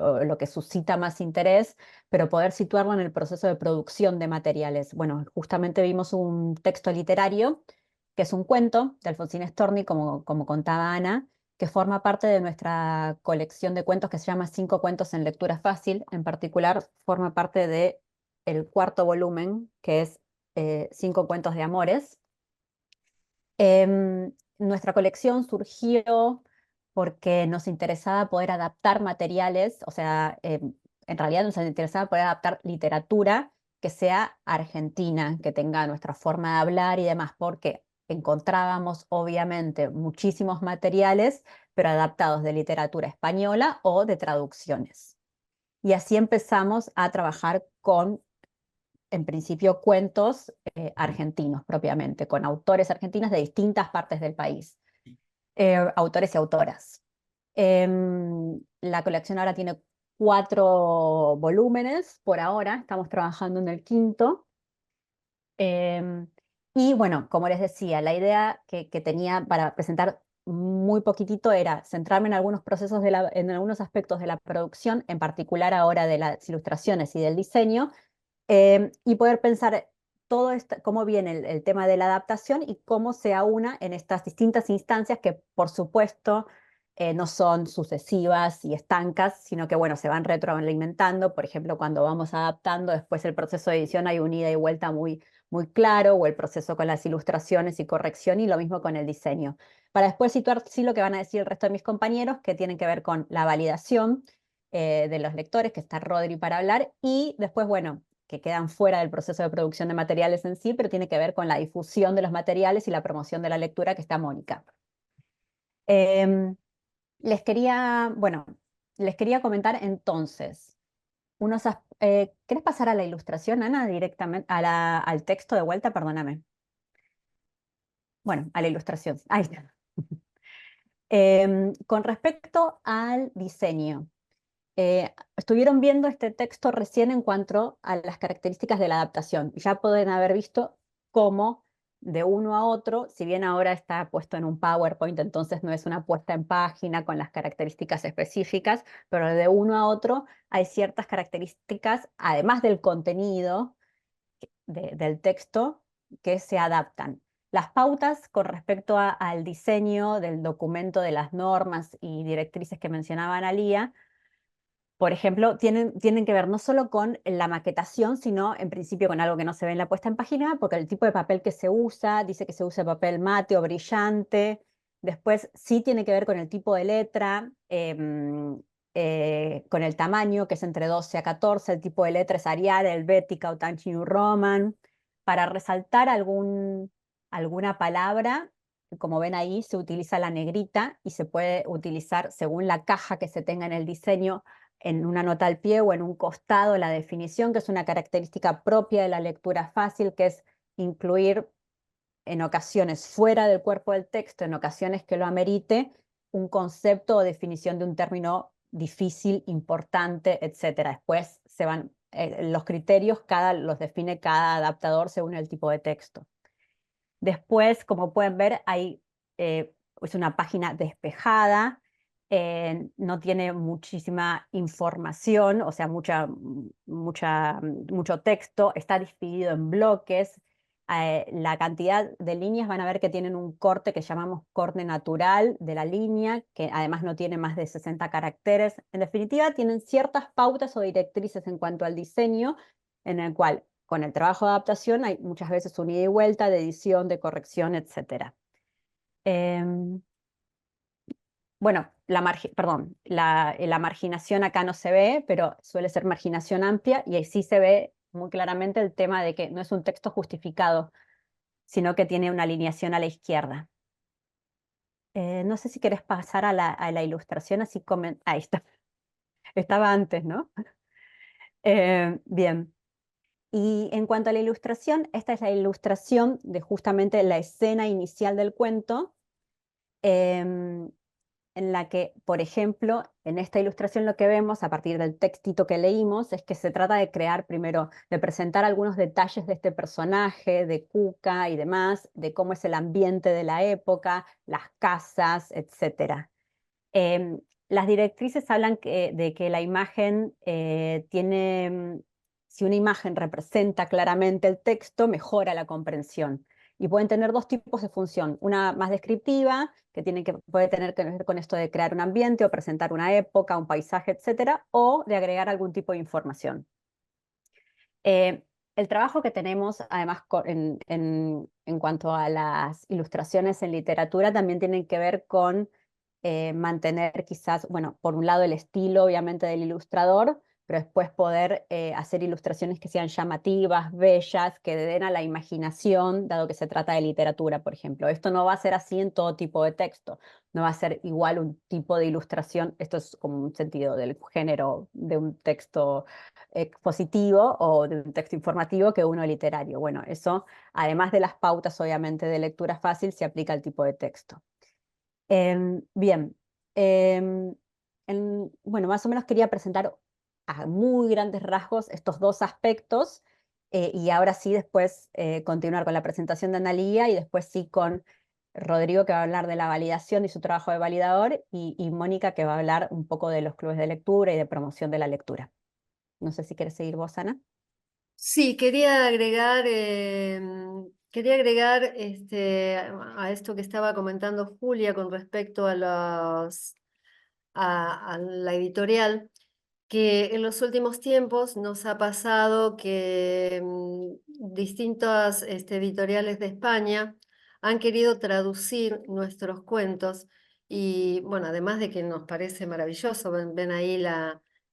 o lo que suscita más interés, pero poder situarlo en el proceso de producción de materiales. Bueno, justamente vimos un texto literario, que es un cuento de Alfonsín Storni, como contaba Ana, que forma parte de nuestra colección de cuentos que se llama Cinco cuentos en lectura fácil. En particular, forma parte de el cuarto volumen, que es Cinco cuentos de amores. Nuestra colección surgió porque nos interesaba poder adaptar materiales, o sea, en realidad nos interesaba poder adaptar literatura que sea argentina, que tenga nuestra forma de hablar y demás, porque encontrábamos obviamente muchísimos materiales, pero adaptados de literatura española o de traducciones. Y así empezamos a trabajar con, en principio, cuentos argentinos propiamente, con autores argentinos de distintas partes del país, autores y autoras. La colección ahora tiene 4 volúmenes por ahora, estamos trabajando en el quinto. Y bueno, como les decía, la idea que tenía para presentar muy poquitito era centrarme en algunos procesos en algunos aspectos de la producción, en particular ahora de las ilustraciones y del diseño, y poder pensar todo esto, cómo viene el tema de la adaptación y cómo se aúna en estas distintas instancias que, por supuesto, no son sucesivas y estancas, sino que, bueno, se van retroalimentando. Por ejemplo, cuando vamos adaptando, después el proceso de edición hay un ida y vuelta muy, muy claro, o el proceso con las ilustraciones y corrección, y lo mismo con el diseño. Para después situar, sí, lo que van a decir el resto de mis compañeros, que tienen que ver con la validación de los lectores, que está Rodri para hablar, y después, bueno, que quedan fuera del proceso de producción de materiales en sí, pero tiene que ver con la difusión de los materiales y la promoción de la lectura, que está Mónica. Bueno, les quería comentar entonces, ¿querés pasar a la ilustración, Ana, directamente, al texto de vuelta? Perdóname. Bueno, a la ilustración. Ahí está. Con respecto al diseño, estuvieron viendo este texto recién en cuanto a las características de la adaptación. Ya pueden haber visto cómo de uno a otro, si bien ahora está puesto en un PowerPoint, entonces no es una puesta en página con las características específicas, pero de uno a otro hay ciertas características, además del contenido del texto, que se adaptan. Las pautas con respecto al diseño del documento de las normas y directrices que mencionaba Analía, por ejemplo, tienen que ver no solo con la maquetación, sino en principio con algo que no se ve en la puesta en página, porque el tipo de papel que se usa, dice que se usa papel mate o brillante. Después sí tiene que ver con el tipo de letra, con el tamaño, que es entre 12 a 14, el tipo de letra es Arial, Helvética o Times New Roman. Para resaltar alguna palabra, como ven ahí, se utiliza la negrita y se puede utilizar según la caja que se tenga en el diseño, en una nota al pie o en un costado, la definición, que es una característica propia de la lectura fácil, que es incluir en ocasiones fuera del cuerpo del texto, en ocasiones que lo amerite, un concepto o definición de un término difícil, importante, etc. Después los criterios los define cada adaptador según el tipo de texto. Después, como pueden ver, es una página despejada, no tiene muchísima información, o sea, mucho texto, está dividido en bloques. La cantidad de líneas van a ver que tienen un corte que llamamos corte natural de la línea, que además no tiene más de 60 caracteres. En definitiva, tienen ciertas pautas o directrices en cuanto al diseño, en el cual con el trabajo de adaptación hay muchas veces un ida y vuelta de edición, de corrección, etc. Bueno, la marginación acá no se ve, pero suele ser marginación amplia, y ahí sí se ve muy claramente el tema de que no es un texto justificado, sino que tiene una alineación a la izquierda. No sé si querés pasar a la ilustración, así ahí está. Estaba antes, ¿no? Bien. Y en cuanto a la ilustración, esta es la ilustración de justamente la escena inicial del cuento, em, en la que, por ejemplo, en esta ilustración lo que vemos a partir del textito que leímos es que se trata de crear primero, de presentar algunos detalles de este personaje, de Cuca y demás, de cómo es el ambiente de la época, las casas, etc. Las directrices hablan de que la imagen si una imagen representa claramente el texto, mejora la comprensión. Y pueden tener dos tipos de función, una más descriptiva, que puede tener que ver con esto de crear un ambiente o presentar una época, un paisaje, etcétera, o de agregar algún tipo de información. El trabajo que tenemos, además, en cuanto a las ilustraciones en literatura, también tienen que ver con mantener quizás, bueno, por un lado el estilo, obviamente, del ilustrador, pero después poder hacer ilustraciones que sean llamativas, bellas, que den a la imaginación, dado que se trata de literatura, por ejemplo. Esto no va a ser así en todo tipo de texto, no va a ser igual un tipo de ilustración, esto es como un sentido del género de un texto expositivo o de un texto informativo que uno literario. Bueno, eso, además de las pautas, obviamente, de lectura fácil, se aplica al tipo de texto. Bien, bueno, más o menos quería presentar a muy grandes rasgos estos dos aspectos, y ahora sí después continuar con la presentación de Analía y después sí con Rodrigo, que va a hablar de la validación y su trabajo de validador, y Mónica, que va a hablar un poco de los clubes de lectura y de promoción de la lectura. No sé si quieres seguir vos, Ana. Sí, quería agregar a esto que estaba comentando Julia con respecto a la editorial, que en los últimos tiempos nos ha pasado que distintas editoriales de España han querido traducir nuestros cuentos y, bueno, además de que nos parece maravilloso, ven ahí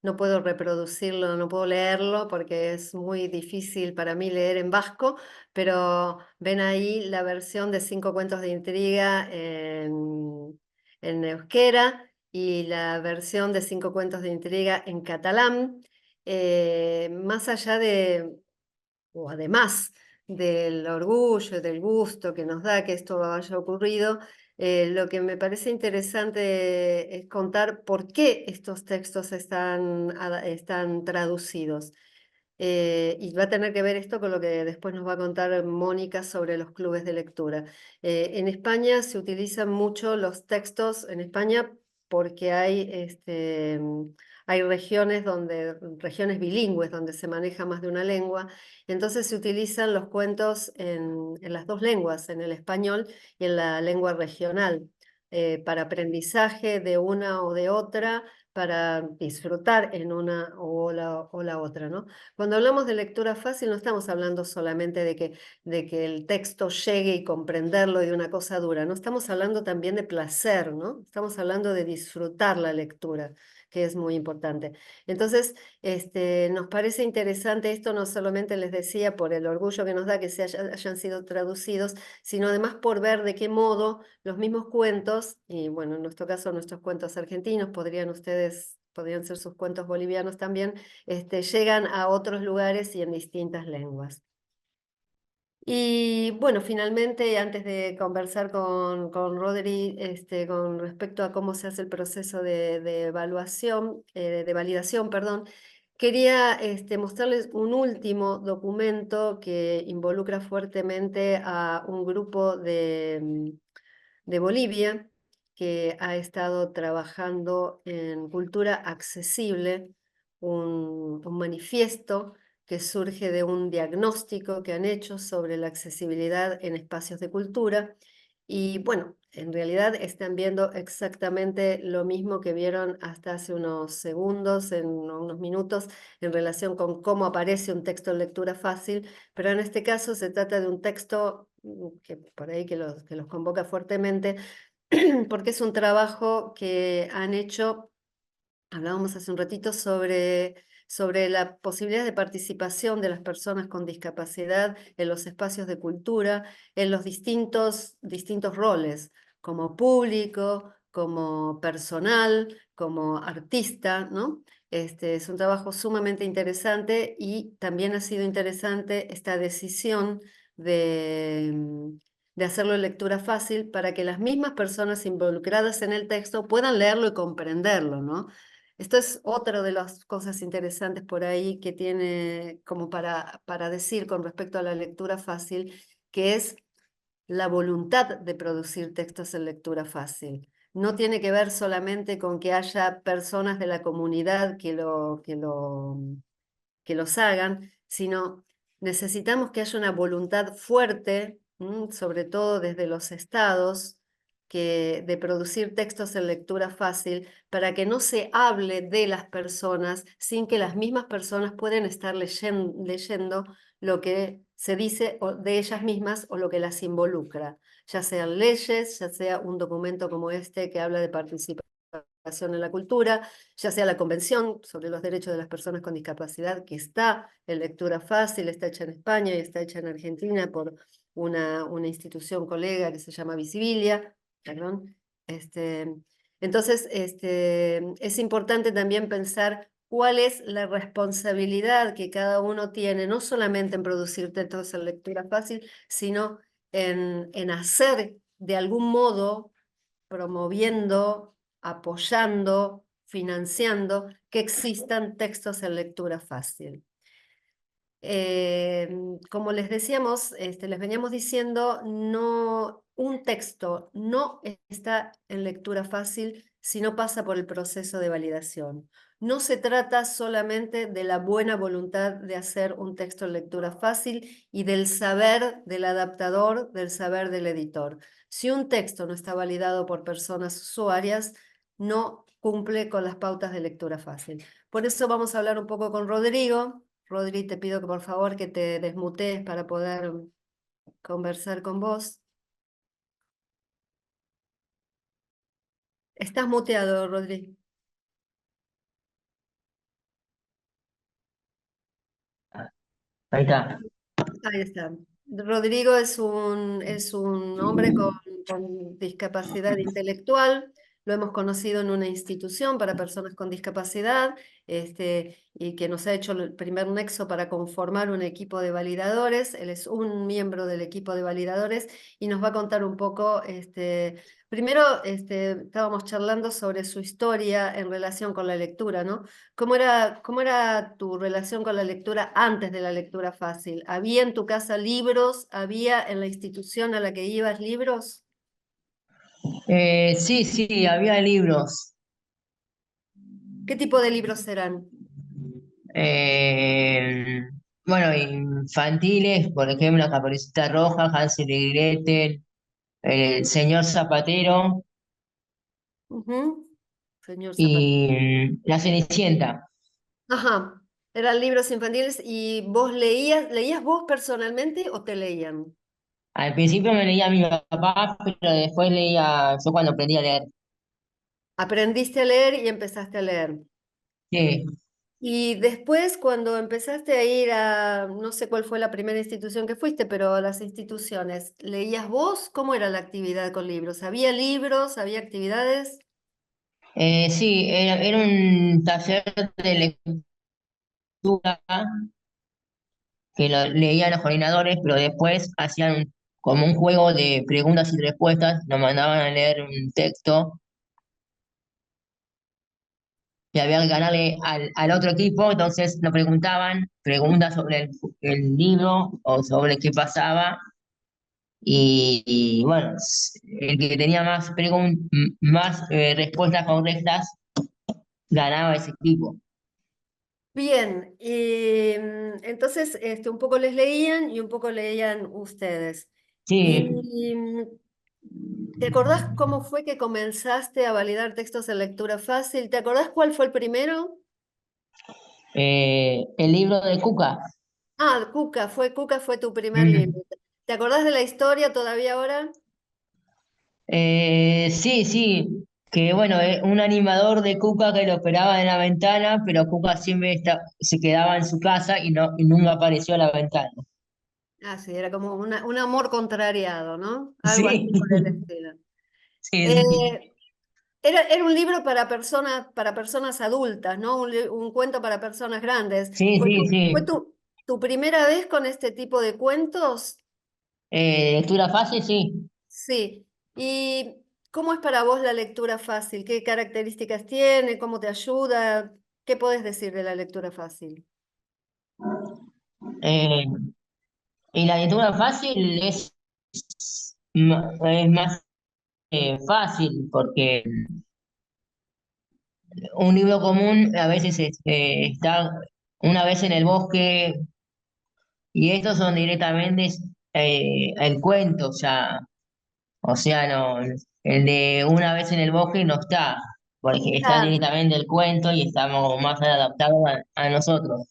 no puedo reproducirlo, no puedo leerlo porque es muy difícil para mí leer en vasco, pero ven ahí la versión de 5 cuentos de intriga en euskera. y la versión de 5 cuentos de intriga en catalán, más allá de, o además del orgullo, del gusto que nos da que esto haya ocurrido, lo que me parece interesante es contar por qué estos textos están traducidos. Y va a tener que ver esto con lo que después nos va a contar Mónica sobre los clubes de lectura. En España se utilizan mucho los textos, en España porque hay regiones bilingües donde se maneja más de una lengua, entonces se utilizan los cuentos en las dos lenguas, en el español y en la lengua regional, para aprendizaje de una o de otra, para disfrutar en una o la otra, ¿no? Cuando hablamos de lectura fácil, no estamos hablando solamente de que el texto llegue y comprenderlo y de una cosa dura, no estamos hablando también de placer, ¿no? Estamos hablando de disfrutar la lectura, que es muy importante. Entonces, nos parece interesante esto, no solamente les decía por el orgullo que nos da que hayan sido traducidos, sino además por ver de qué modo los mismos cuentos, y bueno, en nuestro caso nuestros cuentos argentinos, podrían ser sus cuentos bolivianos también, llegan a otros lugares y en distintas lenguas. Y bueno, finalmente, antes de conversar con Rodri, con respecto a cómo se hace el proceso de evaluación, de validación, perdón, quería mostrarles un último documento que involucra fuertemente a un grupo de Bolivia, que ha estado trabajando en cultura accesible, un manifiesto que surge de un diagnóstico que han hecho sobre la accesibilidad en espacios de cultura. Y bueno, en realidad están viendo exactamente lo mismo que vieron hasta hace unos segundos, en unos minutos, en relación con cómo aparece un texto en lectura fácil, pero en este caso se trata de un texto que por ahí que los convoca fuertemente, porque es un trabajo que han hecho. Hablábamos hace un ratito sobre la posibilidad de participación de las personas con discapacidad en los espacios de cultura, en los distintos roles, como público, como personal, como artista, ¿no? Es un trabajo sumamente interesante y también ha sido interesante esta decisión de hacerlo en lectura fácil para que las mismas personas involucradas en el texto puedan leerlo y comprenderlo, ¿no? Esto es otra de las cosas interesantes por ahí que tiene como para decir con respecto a la lectura fácil, que es la voluntad de producir textos en lectura fácil. No tiene que ver solamente con que haya personas de la comunidad que los hagan, sino necesitamos que haya una voluntad fuerte, sobre todo desde los estados, de producir textos en lectura fácil para que no se hable de las personas sin que las mismas personas puedan estar leyendo lo que se dice de ellas mismas o lo que las involucra, ya sean leyes, ya sea un documento como este que habla de participación en la cultura, ya sea la Convención sobre los Derechos de las Personas con Discapacidad, que está en lectura fácil, está hecha en España y está hecha en Argentina por una institución colega que se llama Visibilia, perdón. Entonces, es importante también pensar cuál es la responsabilidad que cada uno tiene, no solamente en producir textos en lectura fácil, sino en hacer de algún modo, promoviendo, apoyando, financiando que existan textos en lectura fácil. Como les decíamos, les veníamos diciendo, un texto no está en lectura fácil si no pasa por el proceso de validación. No se trata solamente de la buena voluntad de hacer un texto en lectura fácil y del saber del adaptador, del saber del editor. Si un texto no está validado por personas usuarias, no cumple con las pautas de lectura fácil. Por eso vamos a hablar un poco con Rodrigo. Rodri, te pido que por favor que te desmutees para poder conversar con vos. Estás muteado, Rodri. Ahí está. Ahí está. Rodrigo es un hombre con discapacidad intelectual, lo hemos conocido en una institución para personas con discapacidad, y que nos ha hecho el primer nexo para conformar un equipo de validadores. Él es un miembro del equipo de validadores y nos va a contar un poco, primero, estábamos charlando sobre su historia en relación con la lectura, ¿no? Cómo era tu relación con la lectura antes de la lectura fácil? ¿Había en tu casa libros? ¿Había en la institución a la que ibas libros? Sí, sí, había libros. ¿Qué tipo de libros eran? Eh, bueno, infantiles, por ejemplo, La Caperucita Roja, Hansel y Gretel, El Señor Zapatero Ujú. Señor Zapata. y La Cenicienta. Ajá, eran libros infantiles y vos leías vos personalmente o te leían? Al principio me leía mi papá, pero después leía yo cuando aprendí a leer. Aprendiste a leer y empezaste a leer. Sí. Y después, cuando empezaste a ir a, no sé cuál fue la primera institución que fuiste, pero a las instituciones, ¿leías vos? ¿Cómo era la actividad con libros? ¿Había libros? ¿Había actividades? Sí, era un taller de lectura que lo leían los coordinadores, pero después hacían como un juego de preguntas y respuestas, nos mandaban a leer un texto y había que ganarle al otro equipo, entonces nos preguntaban preguntas sobre el libro o sobre qué pasaba, y bueno, el que tenía más respuestas correctas ganaba ese equipo. Bien, y entonces un poco les leían y un poco leían ustedes. Sí, ¿Y te acordás cómo fue que comenzaste a validar textos en lectura fácil? ¿Te acordás cuál fue el primero? el libro de Cuca. Ah, Cuca fue tu primer Mm. libro. ¿Te acordás de la historia todavía ahora? Sí, sí, que bueno, un animador de Cuca que lo esperaba en la ventana, pero Cuca siempre se quedaba en su casa y nunca apareció a la ventana. Ah, sí, era como un amor contrariado, ¿no? Algo así Sí, por el estilo. sí, sí, Eh, era un libro para personas adultas, ¿no? Un cuento para personas grandes. sí, ¿Fue sí, tu, fue sí. tu primera vez con este tipo de cuentos? Lectura fácil, sí. Sí. ¿Y cómo es para vos la lectura fácil? ¿Qué características tiene? ¿Cómo te ayuda? ¿Qué podés decir de la lectura fácil? Eh, y la lectura fácil es más fácil, porque un libro común a veces está una vez en el bosque, y estos son directamente el cuento, o sea, no, el de una vez en el bosque no está, porque está Claro. directamente el cuento y estamos más adaptados a nosotros.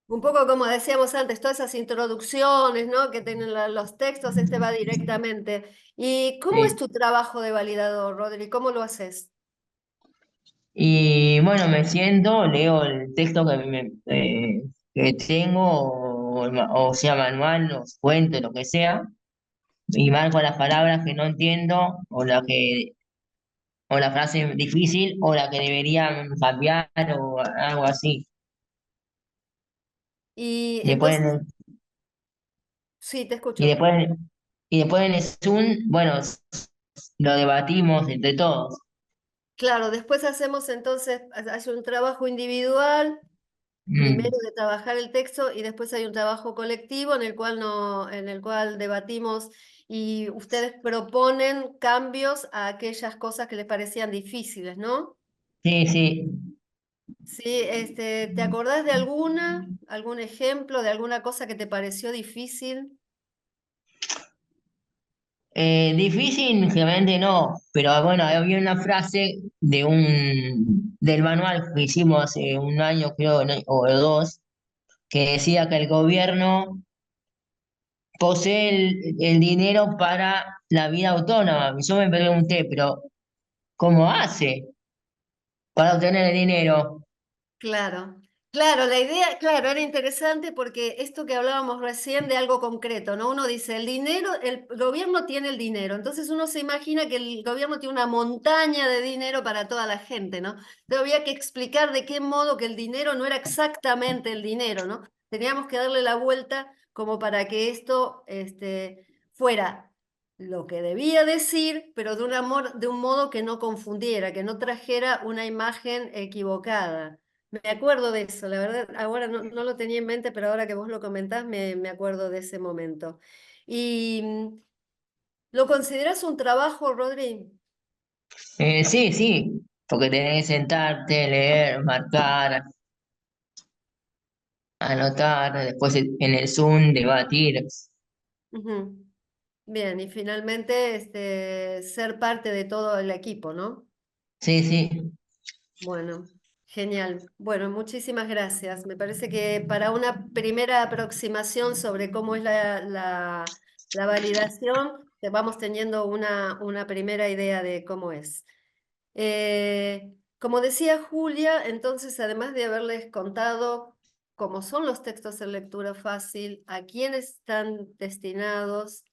Un poco como decíamos antes, todas esas introducciones, ¿no? Que tienen los textos, este va directamente. ¿Y cómo es Sí. tu trabajo de validador, Rodri? ¿Cómo lo haces? Y bueno, me siento, leo el texto que tengo, o sea, manual, los cuentos, lo que sea, y marco las palabras que no entiendo, o la frase difícil, o la que deberían cambiar, o algo así. Y Después, entonces, sí, te y escucho. después, y después en el Zoom, bueno, lo debatimos entre todos. Claro, después hacemos entonces, hace un trabajo individual, Mm. primero de trabajar el texto y después hay un trabajo colectivo en el cual no, en el cual debatimos y ustedes proponen cambios a aquellas cosas que les parecían difíciles, ¿no? Sí, sí. Sí, ¿te acordás de algún ejemplo de alguna cosa que te pareció difícil? Difícil, generalmente no, pero bueno, había una frase del manual que hicimos hace un año, creo, ¿no? O dos, que decía que el gobierno posee el dinero para la vida autónoma. Y yo me pregunté, pero ¿cómo hace para obtener el dinero? Claro. Claro, la idea, claro, era interesante porque esto que hablábamos recién de algo concreto, ¿no? Uno dice, el dinero, el gobierno tiene el dinero, entonces uno se imagina que el gobierno tiene una montaña de dinero para toda la gente, ¿no? Pero había que explicar de qué modo que el dinero no era exactamente el dinero, ¿no? Teníamos que darle la vuelta como para que esto fuera lo que debía decir, pero de un modo que no confundiera, que no trajera una imagen equivocada. Me acuerdo de eso, la verdad, ahora no lo tenía en mente, pero ahora que vos lo comentás, me acuerdo de ese momento. ¿Y lo consideras un trabajo, Rodri? Sí, sí, porque tenés que sentarte, leer, marcar, anotar, después en el Zoom debatir. Ujú. Bien, y finalmente ser parte de todo el equipo, ¿no? Sí, sí. Bueno, genial. Bueno, muchísimas gracias. Me parece que para una primera aproximación sobre cómo es la validación, vamos teniendo una primera idea de cómo es. Como decía Julia, entonces, además de haberles contado cómo son los textos en lectura fácil, a quiénes están destinados,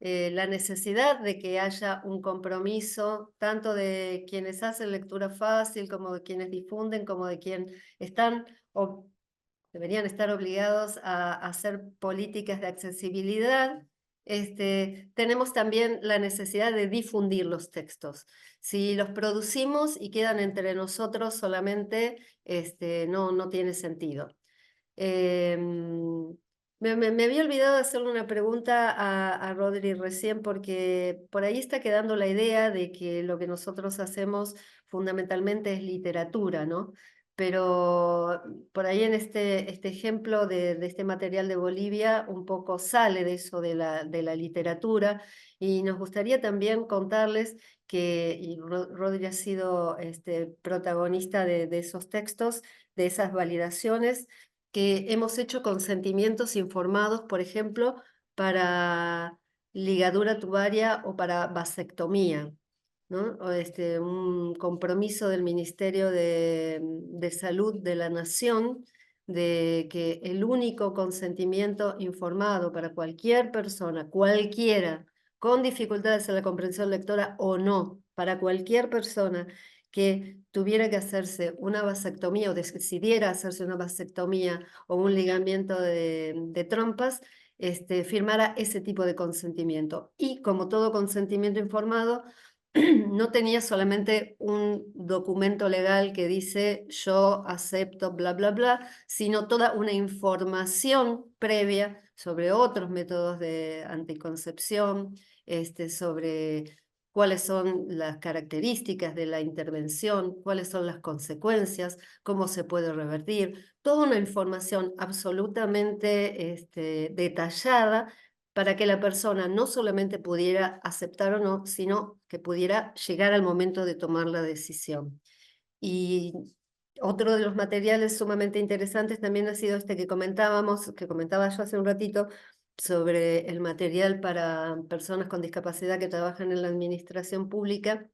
la necesidad de que haya un compromiso, tanto de quienes hacen lectura fácil, como de quienes difunden, como de quienes están o deberían estar obligados a hacer políticas de accesibilidad. Tenemos también la necesidad de difundir los textos. Si los producimos y quedan entre nosotros solamente, no tiene sentido. Me había olvidado de hacerle una pregunta a Rodri recién porque por ahí está quedando la idea de que lo que nosotros hacemos fundamentalmente es literatura, ¿no? Pero por ahí en este ejemplo de este material de Bolivia un poco sale de eso de la literatura y nos gustaría también contarles que Rodri ha sido protagonista de esos textos, de esas validaciones que hemos hecho consentimientos informados, por ejemplo, para ligadura tubaria o para vasectomía, ¿no? O un compromiso del Ministerio de Salud de la Nación de que el único consentimiento informado para cualquier persona, cualquiera, con dificultades en la comprensión lectora o no, para cualquier persona que tuviera que hacerse una vasectomía o decidiera hacerse una vasectomía o un ligamiento de trompas, firmara ese tipo de consentimiento. Y como todo consentimiento informado, no tenía solamente un documento legal que dice yo acepto bla, bla, bla, sino toda una información previa sobre otros métodos de anticoncepción, sobre cuáles son las características de la intervención, cuáles son las consecuencias, cómo se puede revertir, toda una información absolutamente detallada para que la persona no solamente pudiera aceptar o no, sino que pudiera llegar al momento de tomar la decisión. Y otro de los materiales sumamente interesantes también ha sido este que comentábamos, que comentaba yo hace un ratito, sobre el material para personas con discapacidad que trabajan en la administración pública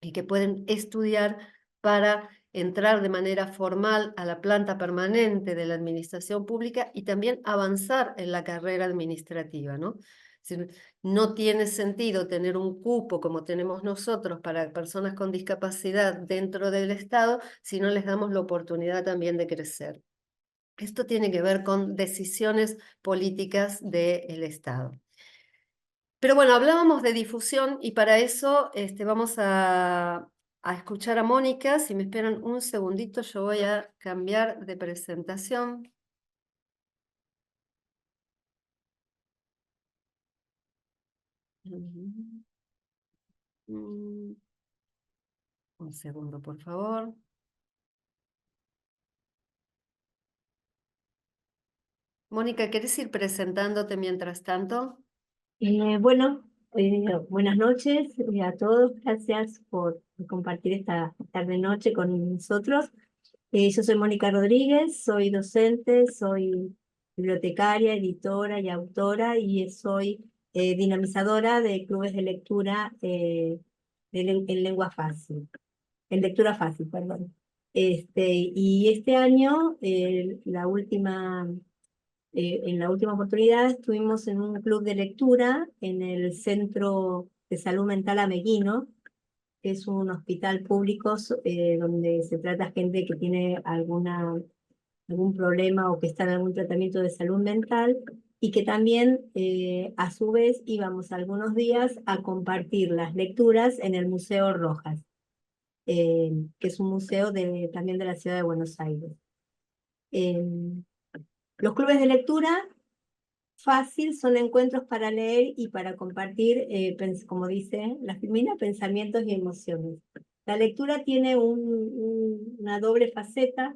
y que pueden estudiar para entrar de manera formal a la planta permanente de la administración pública y también avanzar en la carrera administrativa, ¿no? Es decir, no tiene sentido tener un cupo como tenemos nosotros para personas con discapacidad dentro del Estado si no les damos la oportunidad también de crecer. Esto tiene que ver con decisiones políticas del Estado. Pero bueno, hablábamos de difusión y para eso vamos a escuchar a Mónica. Si me esperan un segundito, yo voy a cambiar de presentación. Un segundo, por favor. Mónica, ¿querés ir presentándote mientras tanto? Bueno, buenas noches a todos. Gracias por compartir esta tarde-noche con nosotros. Yo soy Mónica Rodríguez, soy docente, soy bibliotecaria, editora y autora y soy dinamizadora de clubes de lectura en lengua fácil, en lectura fácil, perdón. Y este año, en la última oportunidad, estuvimos en un club de lectura en el Centro de Salud Mental Ameguino, que es un hospital público donde se trata gente que tiene algún problema o que está en algún tratamiento de salud mental, y que también a su vez íbamos algunos días a compartir las lecturas en el Museo Rojas, que es un museo también de la ciudad de Buenos Aires. Los clubes de lectura fácil son encuentros para leer y para compartir, como dice la Filmina, pensamientos y emociones. La lectura tiene una doble faceta,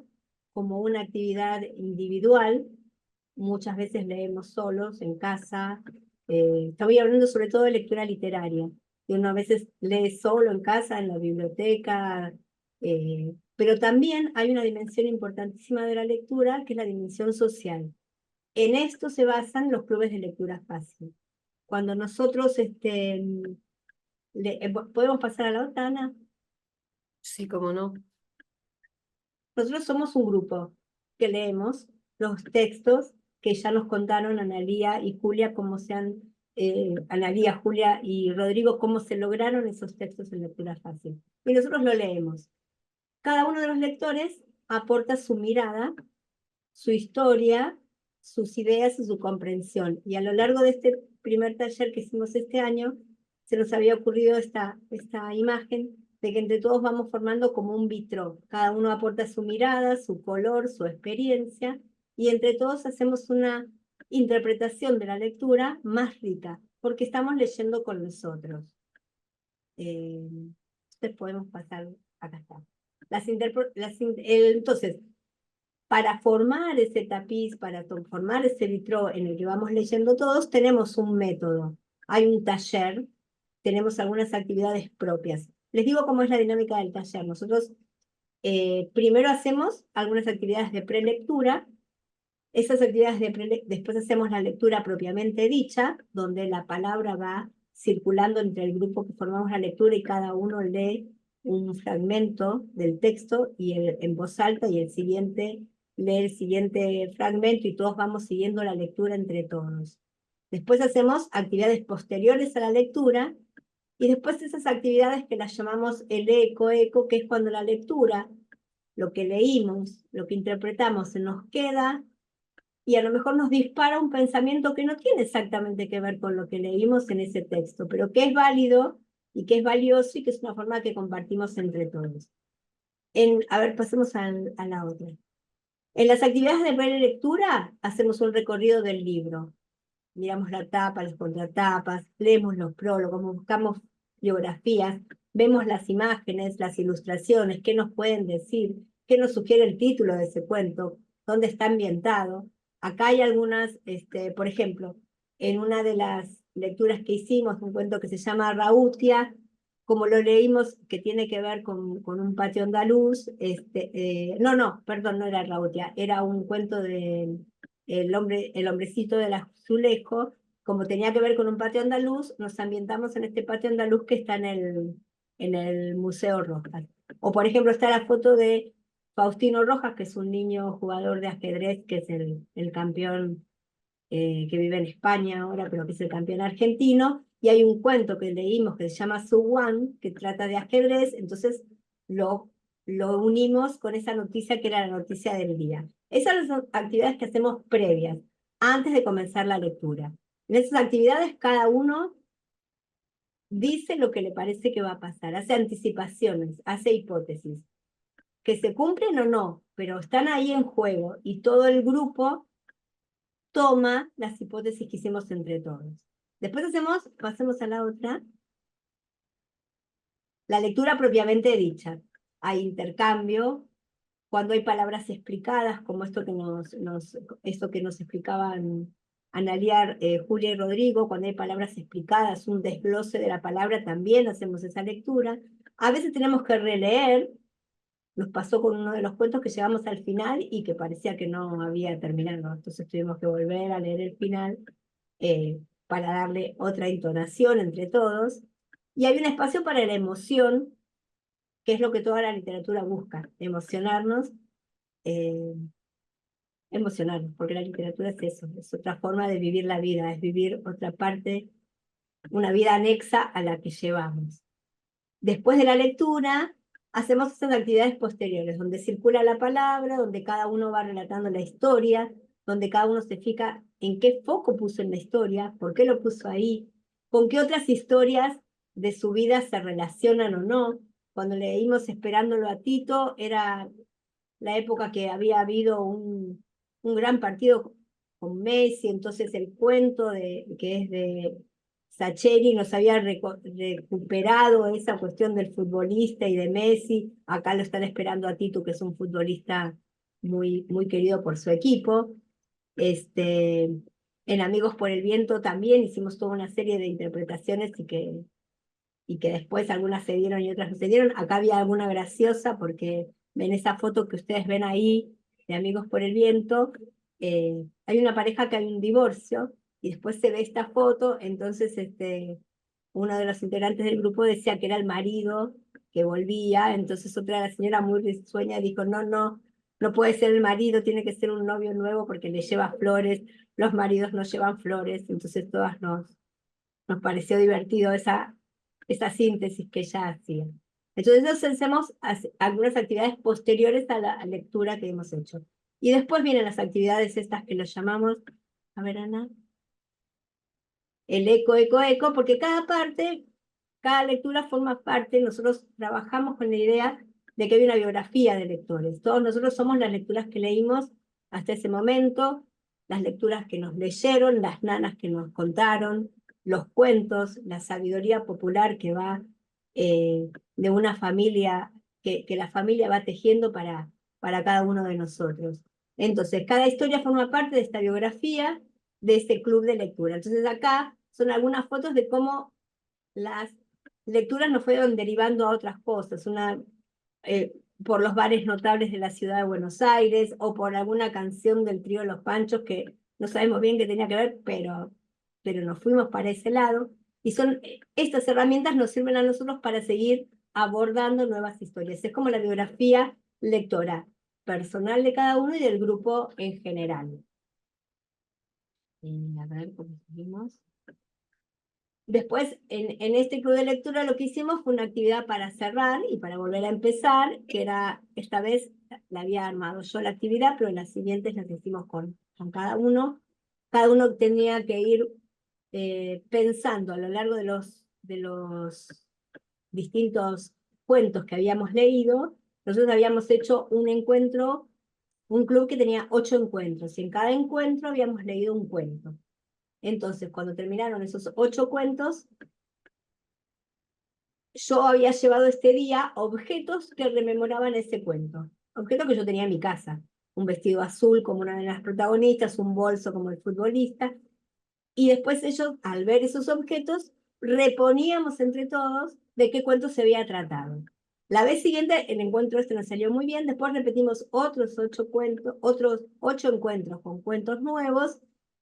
como una actividad individual. Muchas veces leemos solos, en casa. Estoy hablando sobre todo de lectura literaria, que uno a veces lee solo en casa, en la biblioteca, pero también hay una dimensión importantísima de la lectura, que es la dimensión social. En esto se basan los clubes de lectura fácil. Cuando nosotros, ¿podemos pasar a la otra, Ana? Sí, cómo no. Nosotros somos un grupo que leemos los textos que ya nos contaron Analía y Julia, Analía, Julia y Rodrigo, cómo se lograron esos textos en lectura fácil. Y nosotros lo leemos. Cada uno de los lectores aporta su mirada, su historia, sus ideas y su comprensión. Y a lo largo de este primer taller que hicimos este año, se nos había ocurrido esta imagen de que entre todos vamos formando como un vitró. Cada uno aporta su mirada, su color, su experiencia, y entre todos hacemos una interpretación de la lectura más rica, porque estamos leyendo con nosotros. Entonces podemos pasar, acá está. Entonces, para formar ese tapiz, para formar ese vitró en el que vamos leyendo todos, tenemos un método. Hay un taller, tenemos algunas actividades propias. Les digo cómo es la dinámica del taller. Nosotros primero hacemos algunas actividades de prelectura. Esas actividades después hacemos la lectura propiamente dicha, donde la palabra va circulando entre el grupo que formamos la lectura y cada uno lee un fragmento del texto en voz alta, y el siguiente lee el siguiente fragmento, y todos vamos siguiendo la lectura entre todos. Después hacemos actividades posteriores a la lectura, y después esas actividades que las llamamos el eco, que es cuando la lectura, lo que leímos, lo que interpretamos, se nos queda y a lo mejor nos dispara un pensamiento que no tiene exactamente que ver con lo que leímos en ese texto, pero que es válido y que es valioso y que es una forma que compartimos entre todos. A ver, pasemos a la otra. En las actividades de prelectura hacemos un recorrido del libro. Miramos la tapa, las contratapas, leemos los prólogos, buscamos biografías, vemos las imágenes, las ilustraciones, qué nos pueden decir, qué nos sugiere el título de ese cuento, dónde está ambientado. Acá hay algunas, por ejemplo, en una de las lecturas que hicimos, un cuento que se llama Rautia, como lo leímos, que tiene que ver con un patio andaluz. Perdón, no era Rautia, era un cuento de el hombrecito del azulejo. Como tenía que ver con un patio andaluz, nos ambientamos en este patio andaluz que está en el Museo Rojas. O por ejemplo está la foto de Faustino Rojas, que es un niño jugador de ajedrez, que es el campeón que vive en España ahora, pero que es el campeón argentino, y hay un cuento que leímos que se llama Suwan, que trata de ajedrez, entonces lo unimos con esa noticia que era la noticia del día. Esas son actividades que hacemos previas, antes de comenzar la lectura. En esas actividades cada uno dice lo que le parece que va a pasar, hace anticipaciones, hace hipótesis, que se cumplen o no, pero están ahí en juego, y todo el grupo toma las hipótesis que hicimos entre todos. Después pasemos a la otra, la lectura propiamente dicha. Hay intercambio, cuando hay palabras explicadas, como esto que nos explicaban Analía, Julia y Rodrigo. Cuando hay palabras explicadas, un desglose de la palabra, también hacemos esa lectura. A veces tenemos que releer. Nos pasó con uno de los cuentos que llegamos al final y que parecía que no había terminado, entonces tuvimos que volver a leer el final para darle otra entonación entre todos. Y hay un espacio para la emoción, que es lo que toda la literatura busca, emocionarnos, porque la literatura es eso, es otra forma de vivir la vida, es vivir otra parte, una vida anexa a la que llevamos. Después de la lectura, hacemos esas actividades posteriores, donde circula la palabra, donde cada uno va relatando la historia, donde cada uno se fija en qué foco puso en la historia, por qué lo puso ahí, con qué otras historias de su vida se relacionan o no. Cuando leímos Esperándolo a Tito, era la época que había habido un gran partido con Messi, entonces el cuento que es de Sacheri nos había recuperado esa cuestión del futbolista y de Messi. Acá lo están esperando a Tito, que es un futbolista muy querido por su equipo. En Amigos por el Viento también hicimos toda una serie de interpretaciones y que después algunas se dieron y otras no se dieron. Acá había alguna graciosa porque en esa foto que ustedes ven ahí de Amigos por el Viento, hay una pareja que hay un divorcio y después se ve esta foto, entonces uno de los integrantes del grupo decía que era el marido que volvía, entonces otra, la señora muy risueña, dijo, no puede ser el marido, tiene que ser un novio nuevo porque le lleva flores, los maridos no llevan flores, entonces todas nos pareció divertido esa síntesis que ella hacía. Entonces hacemos algunas actividades posteriores a la lectura que hemos hecho. Y después vienen las actividades estas que los llamamos, a ver Ana, el eco, porque cada lectura forma parte, nosotros trabajamos con la idea de que hay una biografía de lectores. Todos nosotros somos las lecturas que leímos hasta ese momento, las lecturas que nos leyeron, las nanas que nos contaron, los cuentos, la sabiduría popular que va de una familia, que la familia va tejiendo para cada uno de nosotros. Entonces, cada historia forma parte de esta biografía, de este club de lectura. Entonces, acá son algunas fotos de cómo las lecturas nos fueron derivando a otras cosas, por los bares notables de la ciudad de Buenos Aires, o por alguna canción del trío Los Panchos, que no sabemos bien qué tenía que ver, pero nos fuimos para ese lado, y estas herramientas nos sirven a nosotros para seguir abordando nuevas historias. Es como la biografía lectora personal de cada uno y del grupo en general. A ver, ¿cómo seguimos? Después, en este club de lectura lo que hicimos fue una actividad para cerrar y para volver a empezar, que era, esta vez la había armado yo la actividad, pero en las siguientes las hicimos con cada uno. Cada uno tenía que ir pensando a lo largo de los distintos cuentos que habíamos leído. Nosotros habíamos hecho un club que tenía 8 encuentros, y en cada encuentro habíamos leído un cuento. Entonces, cuando terminaron esos 8 cuentos, yo había llevado este día objetos que rememoraban ese cuento. Objetos que yo tenía en mi casa. Un vestido azul como una de las protagonistas, un bolso como el futbolista. Y después ellos, al ver esos objetos, reponíamos entre todos de qué cuento se había tratado. La vez siguiente, el encuentro este nos salió muy bien. Después repetimos otros 8 encuentros con cuentos nuevos.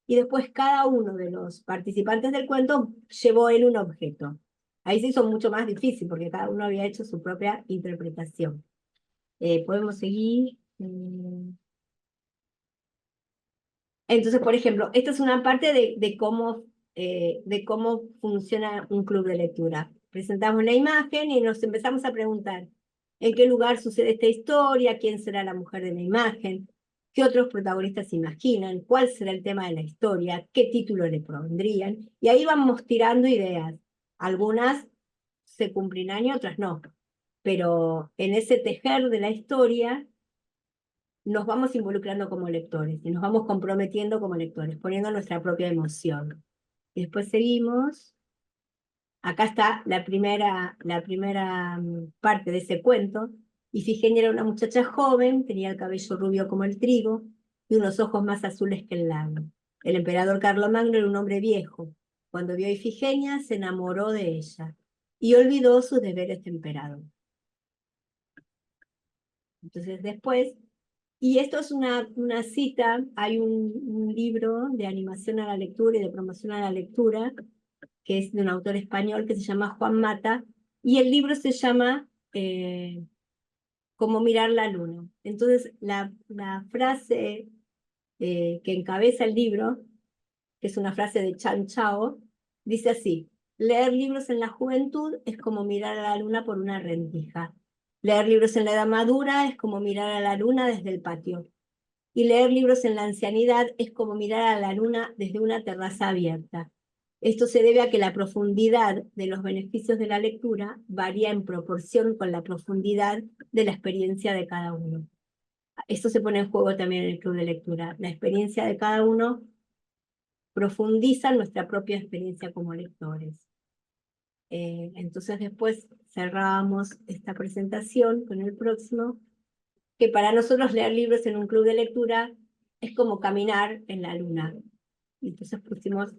Y después cada uno de los participantes del cuento llevó él un objeto. Ahí se hizo mucho más difícil porque cada uno había hecho su propia interpretación. Podemos seguir. Entonces, por ejemplo, esta es una parte de cómo funciona un club de lectura. Presentamos la imagen y nos empezamos a preguntar en qué lugar sucede esta historia, quién será la mujer de la imagen, qué otros protagonistas se imaginan, cuál será el tema de la historia, qué título le pondrían. Y ahí vamos tirando ideas. Algunas se cumplirán y otras no. Pero en ese tejer de la historia nos vamos involucrando como lectores y nos vamos comprometiendo como lectores, poniendo nuestra propia emoción. Y después seguimos. Acá está la primera parte de ese cuento. Ifigenia era una muchacha joven, tenía el cabello rubio como el trigo y unos ojos más azules que el lago. El emperador Carlomagno era un hombre viejo. Cuando vio a Ifigenia, se enamoró de ella y olvidó sus deberes de emperador. Entonces después, y esto es una cita, hay un libro de animación a la lectura y de promoción a la lectura, que es de un autor español que se llama Juan Mata, y el libro se llama como mirar la luna. Entonces, la frase que encabeza el libro, que es una frase de Chan Chao, dice así: leer libros en la juventud es como mirar a la luna por una rendija. Leer libros en la edad madura es como mirar a la luna desde el patio. Y leer libros en la ancianidad es como mirar a la luna desde una terraza abierta. Esto se debe a que la profundidad de los beneficios de la lectura varía en proporción con la profundidad de la experiencia de cada uno. Esto se pone en juego también en el club de lectura. La experiencia de cada uno profundiza nuestra propia experiencia como lectores. Entonces después cerramos esta presentación con el próximo, que para nosotros leer libros en un club de lectura es como caminar en la luna. Y entonces pusimos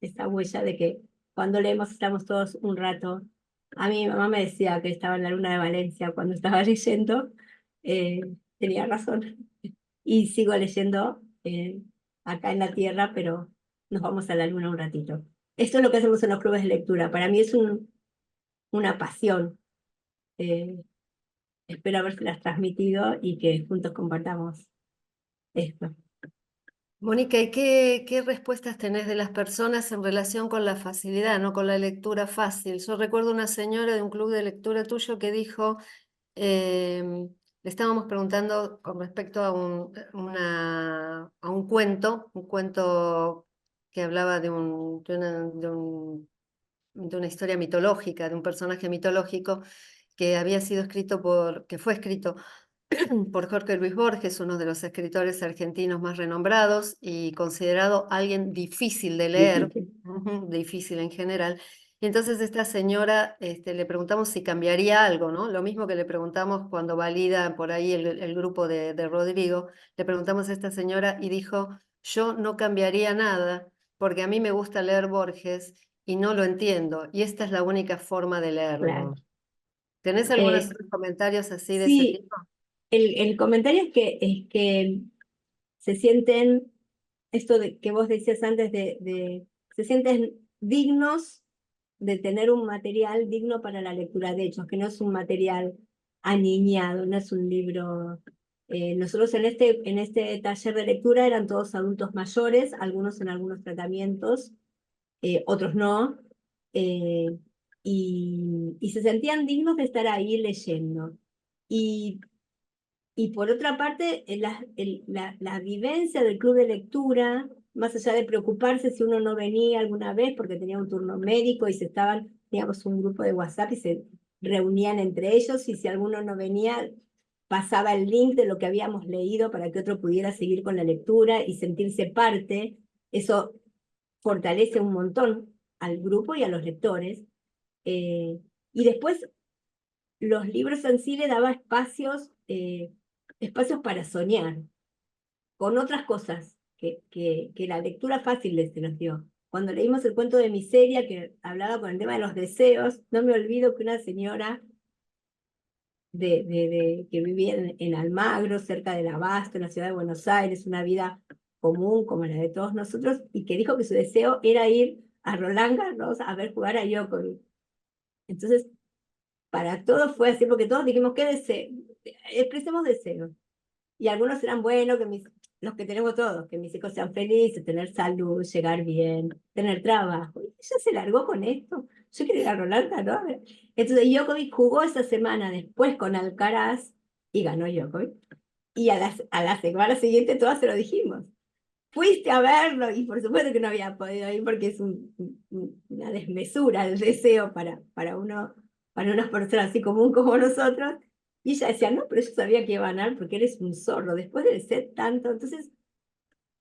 esa huella de que cuando leemos estamos todos un rato. A mí mi mamá me decía que estaba en la luna de Valencia cuando estaba leyendo. Eh, Tenía razón. Y sigo leyendo acá en la Tierra, pero nos vamos a la luna un ratito. Esto es lo que hacemos en los clubes de lectura. Para mí es una pasión. Espero habérselas transmitido y que juntos compartamos esto. Mónica, ¿y qué respuestas tenés de las personas en relación con la facilidad, no con la lectura fácil? Yo recuerdo una señora de un club de lectura tuyo que dijo, le estábamos preguntando con respecto a un cuento que hablaba de una historia mitológica, de un personaje mitológico que había sido que fue escrito por Jorge Luis Borges, uno de los escritores argentinos más renombrados y considerado alguien difícil de leer, difícil en general. Y entonces esta señora le preguntamos si cambiaría algo, ¿no? Lo mismo que le preguntamos cuando valida por ahí el grupo de Rodrigo, le preguntamos a esta señora y dijo, yo no cambiaría nada porque a mí me gusta leer Borges y no lo entiendo, y esta es la única forma de leerlo. Claro. ¿Tenés algunos comentarios así de ese Sí, tipo? el comentario es que se sienten, esto que vos decías antes, se sienten dignos de tener un material digno para la lectura. De hecho, que no es un material aniñado, no es un libro. Nosotros en este taller de lectura eran todos adultos mayores, algunos en algunos tratamientos, otros no, eh, y se sentían dignos de estar ahí leyendo. Y por otra parte, la vivencia del club de lectura, más allá de preocuparse si uno no venía alguna vez porque tenía un turno médico y teníamos un grupo de WhatsApp y se reunían entre ellos, y si alguno no venía, pasaba el link de lo que habíamos leído para que otro pudiera seguir con la lectura y sentirse parte. Eso fortalece un montón al grupo y a los lectores. Y después los libros en sí le daba espacios para soñar con otras cosas que la lectura fácil les nos dio. Cuando leímos el cuento de Miseria, que hablaba con el tema de los deseos, no me olvido que una señora que vivía en Almagro, cerca del Abasto, en la ciudad de Buenos Aires, una vida común como la de todos nosotros, y que dijo que su deseo era ir a Roland Garros a ver jugar a Djokovic. Entonces, para todos fue así, porque todos dijimos, ¿qué deseo? Expresemos deseos. Y algunos eran buenos, los que tenemos todos, que mis hijos sean felices, tener salud, llegar bien, tener trabajo. Y ella se largó con esto. Yo quiero ir a Roland Garros. Entonces Djokovic jugó esa semana después con Alcaraz y ganó Djokovic. Y a la semana siguiente todas se lo dijimos. Fuiste a verlo, y por supuesto que no había podido ir porque es una desmesura el deseo para unas personas así común como nosotros. Y ella decía, no, pero yo sabía que iba a ganar porque eres un zorro, después del set tanto. Entonces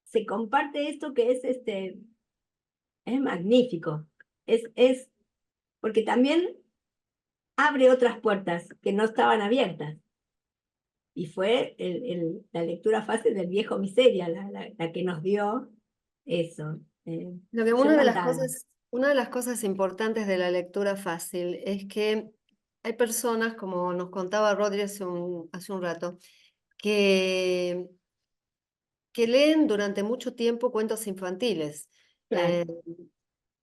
se comparte esto que es magnífico. Es porque también abre otras puertas que no estaban abiertas. Y fue la lectura fácil del viejo Miseria la que nos dio eso. Lo que Yo encantada. una de las cosas importantes de la lectura fácil es que hay personas, como nos contaba Rodri hace un rato, que, que leen durante mucho tiempo cuentos infantiles. Claro,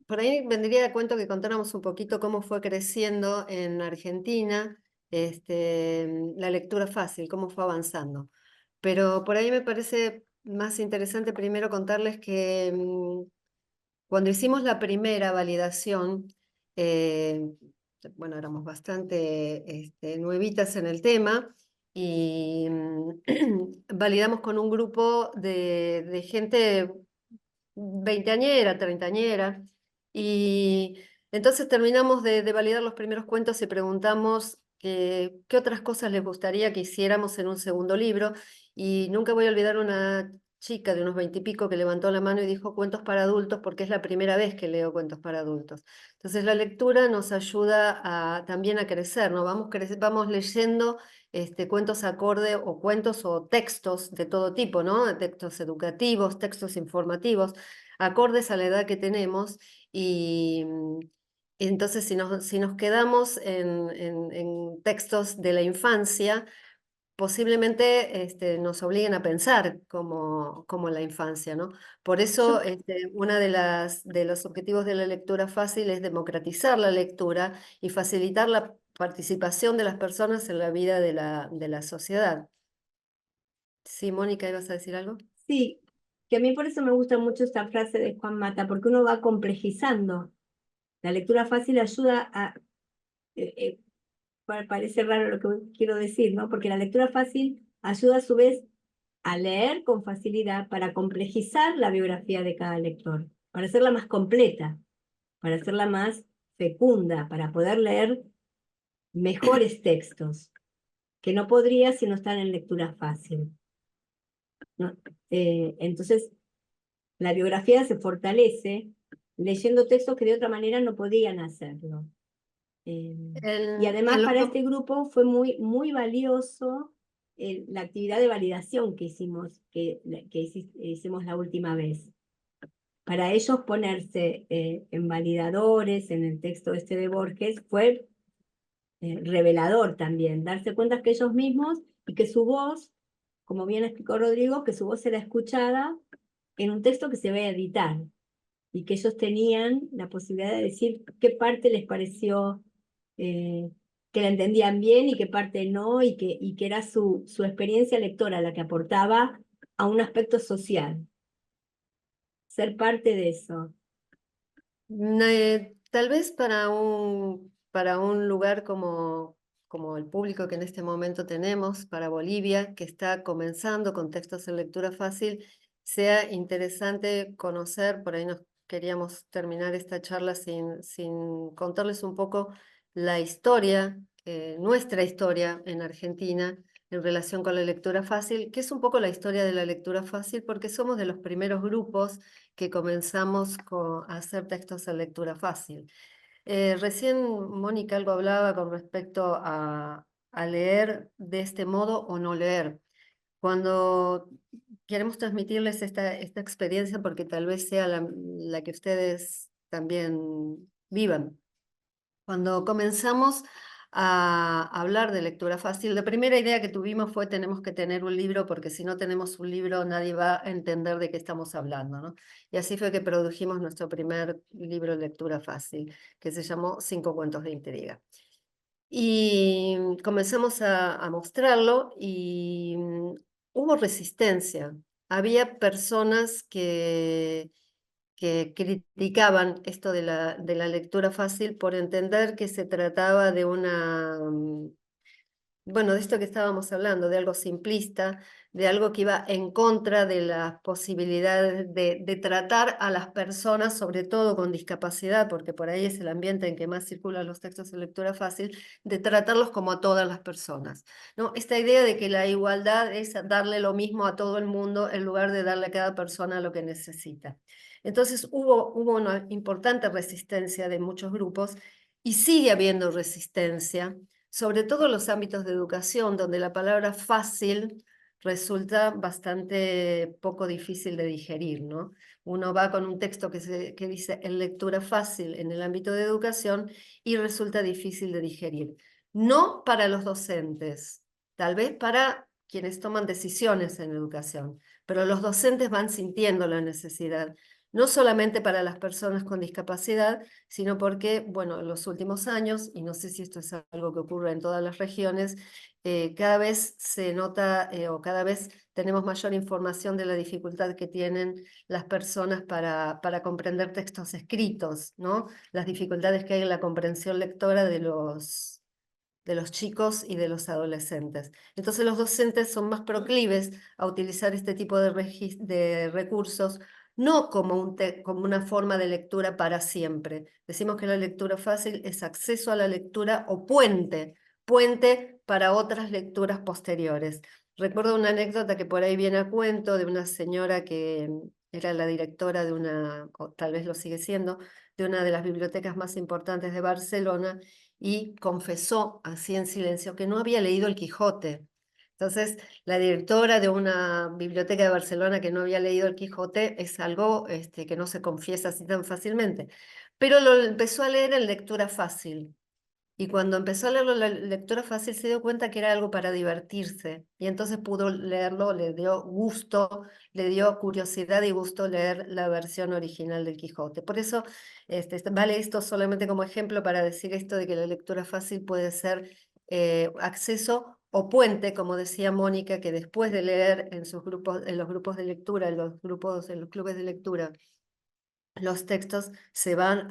Por ahí vendría a cuento que contáramos un poquito cómo fue creciendo en Argentina la lectura fácil, cómo fue avanzando. Pero por ahí me parece más interesante primero contarles que cuando hicimos la primera validación, eh, bueno, éramos bastante nuevitas en el tema y validamos con un grupo de gente veinteañera, treintañera, y entonces terminamos de validar los primeros cuentos y preguntamos qué otras cosas les gustaría que hiciéramos en un segundo libro, y nunca voy a olvidar una chica de unos veintipico que levantó la mano y dijo cuentos para adultos porque es la primera vez que leo cuentos para adultos. Entonces la lectura nos ayuda también a crecer, ¿no? Vamos leyendo cuentos acorde o cuentos o textos de todo tipo, ¿no? Textos educativos, textos informativos, acordes a la edad que tenemos y entonces si nos quedamos en textos de la infancia, posiblemente nos obliguen a pensar como la infancia, ¿no? Por eso Yo, una de los objetivos de la lectura fácil es democratizar la lectura y facilitar la participación de las personas en la vida de la sociedad. Sí, Mónica, ¿ibas a decir algo? sí, que a mí por eso me gusta mucho esta frase de Juan Mata, porque uno va complejizando. La lectura fácil ayuda a, eh, eh, parece raro lo que quiero decir, ¿no? Porque la lectura fácil ayuda a su vez a leer con facilidad para complejizar la biografía de cada lector, para hacerla más completa, para hacerla más fecunda, para poder leer mejores textos, que no podría si no están en lectura fácil, ¿no? Entonces, la biografía se fortalece leyendo textos que de otra manera no podían hacerlo. Y además En los, para este grupo fue muy, muy valioso la actividad de validación que hicimos, hicimos la última vez. Para ellos ponerse en validadores en el texto este de Borges fue revelador también, darse cuenta que ellos mismos y que su voz, como bien explicó Rodrigo, que su voz era escuchada en un texto que se va a editar y que ellos tenían la posibilidad de decir qué parte les pareció que la entendían bien y qué parte no, y que era su experiencia lectora la que aportaba a un aspecto social. Ser parte de eso. Tal vez para un lugar como el público que en este momento tenemos, para Bolivia, que está comenzando con textos en lectura fácil, sea interesante conocer, por ahí nos queríamos terminar esta charla sin contarles un poco la historia, nuestra historia en Argentina en relación con la lectura fácil, que es un poco la historia de la lectura fácil, porque somos de los primeros grupos que comenzamos a hacer textos en lectura fácil. Recién Mónica algo hablaba con respecto a leer de este modo o no leer. Cuando queremos transmitirles esta experiencia, porque tal vez sea la que ustedes también vivan. Cuando comenzamos a hablar de lectura fácil, la primera idea que tuvimos fue tenemos que tener un libro porque si no tenemos un libro nadie va a entender de qué estamos hablando, ¿no? Y así fue que produjimos nuestro primer libro de lectura fácil, que se llamó 5 cuentos de intriga. Y comenzamos a mostrarlo y hubo resistencia. Había personas que criticaban esto de la lectura fácil por entender que se trataba de bueno, de esto que estábamos hablando, de algo simplista, de algo que iba en contra de las posibilidades de tratar a las personas, sobre todo con discapacidad, porque por ahí es el ambiente en que más circulan los textos de lectura fácil, de tratarlos como a todas las personas, ¿no? Esta idea de que la igualdad es darle lo mismo a todo el mundo en lugar de darle a cada persona lo que necesita. Entonces hubo una importante resistencia de muchos grupos y sigue habiendo resistencia, sobre todo en los ámbitos de educación, donde la palabra fácil resulta bastante poco difícil de digerir, ¿no? Uno va con un texto que dice en lectura fácil en el ámbito de educación y resulta difícil de digerir. No para los docentes, tal vez para quienes toman decisiones en educación, pero los docentes van sintiendo la necesidad. no solamente para las personas con discapacidad, sino porque, bueno, en los últimos años, y no sé si esto es algo que ocurre en todas las regiones, cada vez se nota o cada vez tenemos mayor información de la dificultad que tienen las personas para comprender textos escritos, ¿no? Las dificultades que hay en la comprensión lectora de los chicos y de los adolescentes. Entonces los docentes son más proclives a utilizar este tipo de recursos, no como como una forma de lectura para siempre. Decimos que la lectura fácil es acceso a la lectura o puente para otras lecturas posteriores. Recuerdo una anécdota que por ahí viene a cuento de una señora que era la directora de una, o tal vez lo sigue siendo, de una de las bibliotecas más importantes de Barcelona, y confesó así en silencio que no había leído el Quijote. Entonces, la directora de una biblioteca de Barcelona que no había leído el Quijote es algo que no se confiesa así tan fácilmente, pero lo empezó a leer en lectura fácil. Y cuando empezó a leerlo la lectura fácil se dio cuenta que era algo para divertirse. Y entonces pudo leerlo, le dio gusto, le dio curiosidad y gusto leer la versión original del Quijote. Por eso vale esto solamente como ejemplo para decir esto de que la lectura fácil puede ser acceso o puente, como decía Mónica, que después de leer en sus grupos, en los grupos de lectura, en los clubes de lectura, los textos se van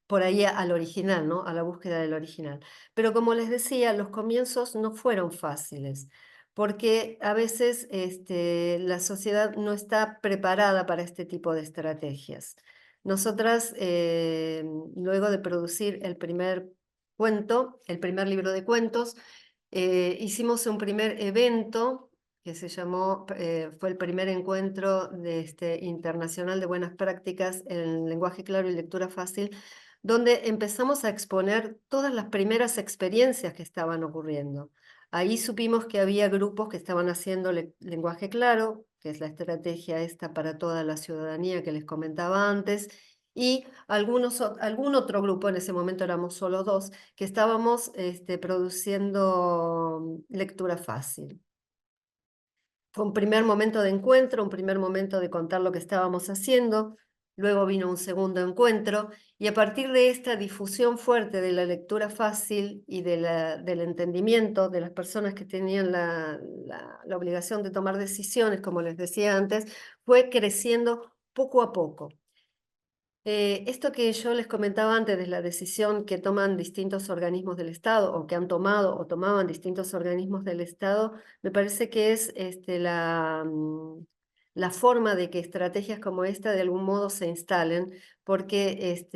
por ahí al original, ¿no? A la búsqueda del original. Pero como les decía, los comienzos no fueron fáciles, porque a veces la sociedad no está preparada para este tipo de estrategias. Nosotras, luego de producir el primer cuento, el primer libro de cuentos, hicimos un primer evento que se llamó, fue el primer encuentro internacional de buenas prácticas en lenguaje claro y lectura fácil, donde empezamos a exponer todas las primeras experiencias que estaban ocurriendo. Ahí supimos que había grupos que estaban haciendo lenguaje claro, que es la estrategia esta para toda la ciudadanía que les comentaba antes, y algún otro grupo, en ese momento éramos solo dos, que estábamos produciendo lectura fácil. Fue un primer momento de encuentro, un primer momento de contar lo que estábamos haciendo, luego vino un segundo encuentro, y a partir de esta difusión fuerte de la lectura fácil y del entendimiento de las personas que tenían la obligación de tomar decisiones, como les decía antes, fue creciendo poco a poco. Esto que yo les comentaba antes de la decisión que toman distintos organismos del Estado o que han tomado o tomaban distintos organismos del Estado, me parece que es la forma de que estrategias como esta de algún modo se instalen, porque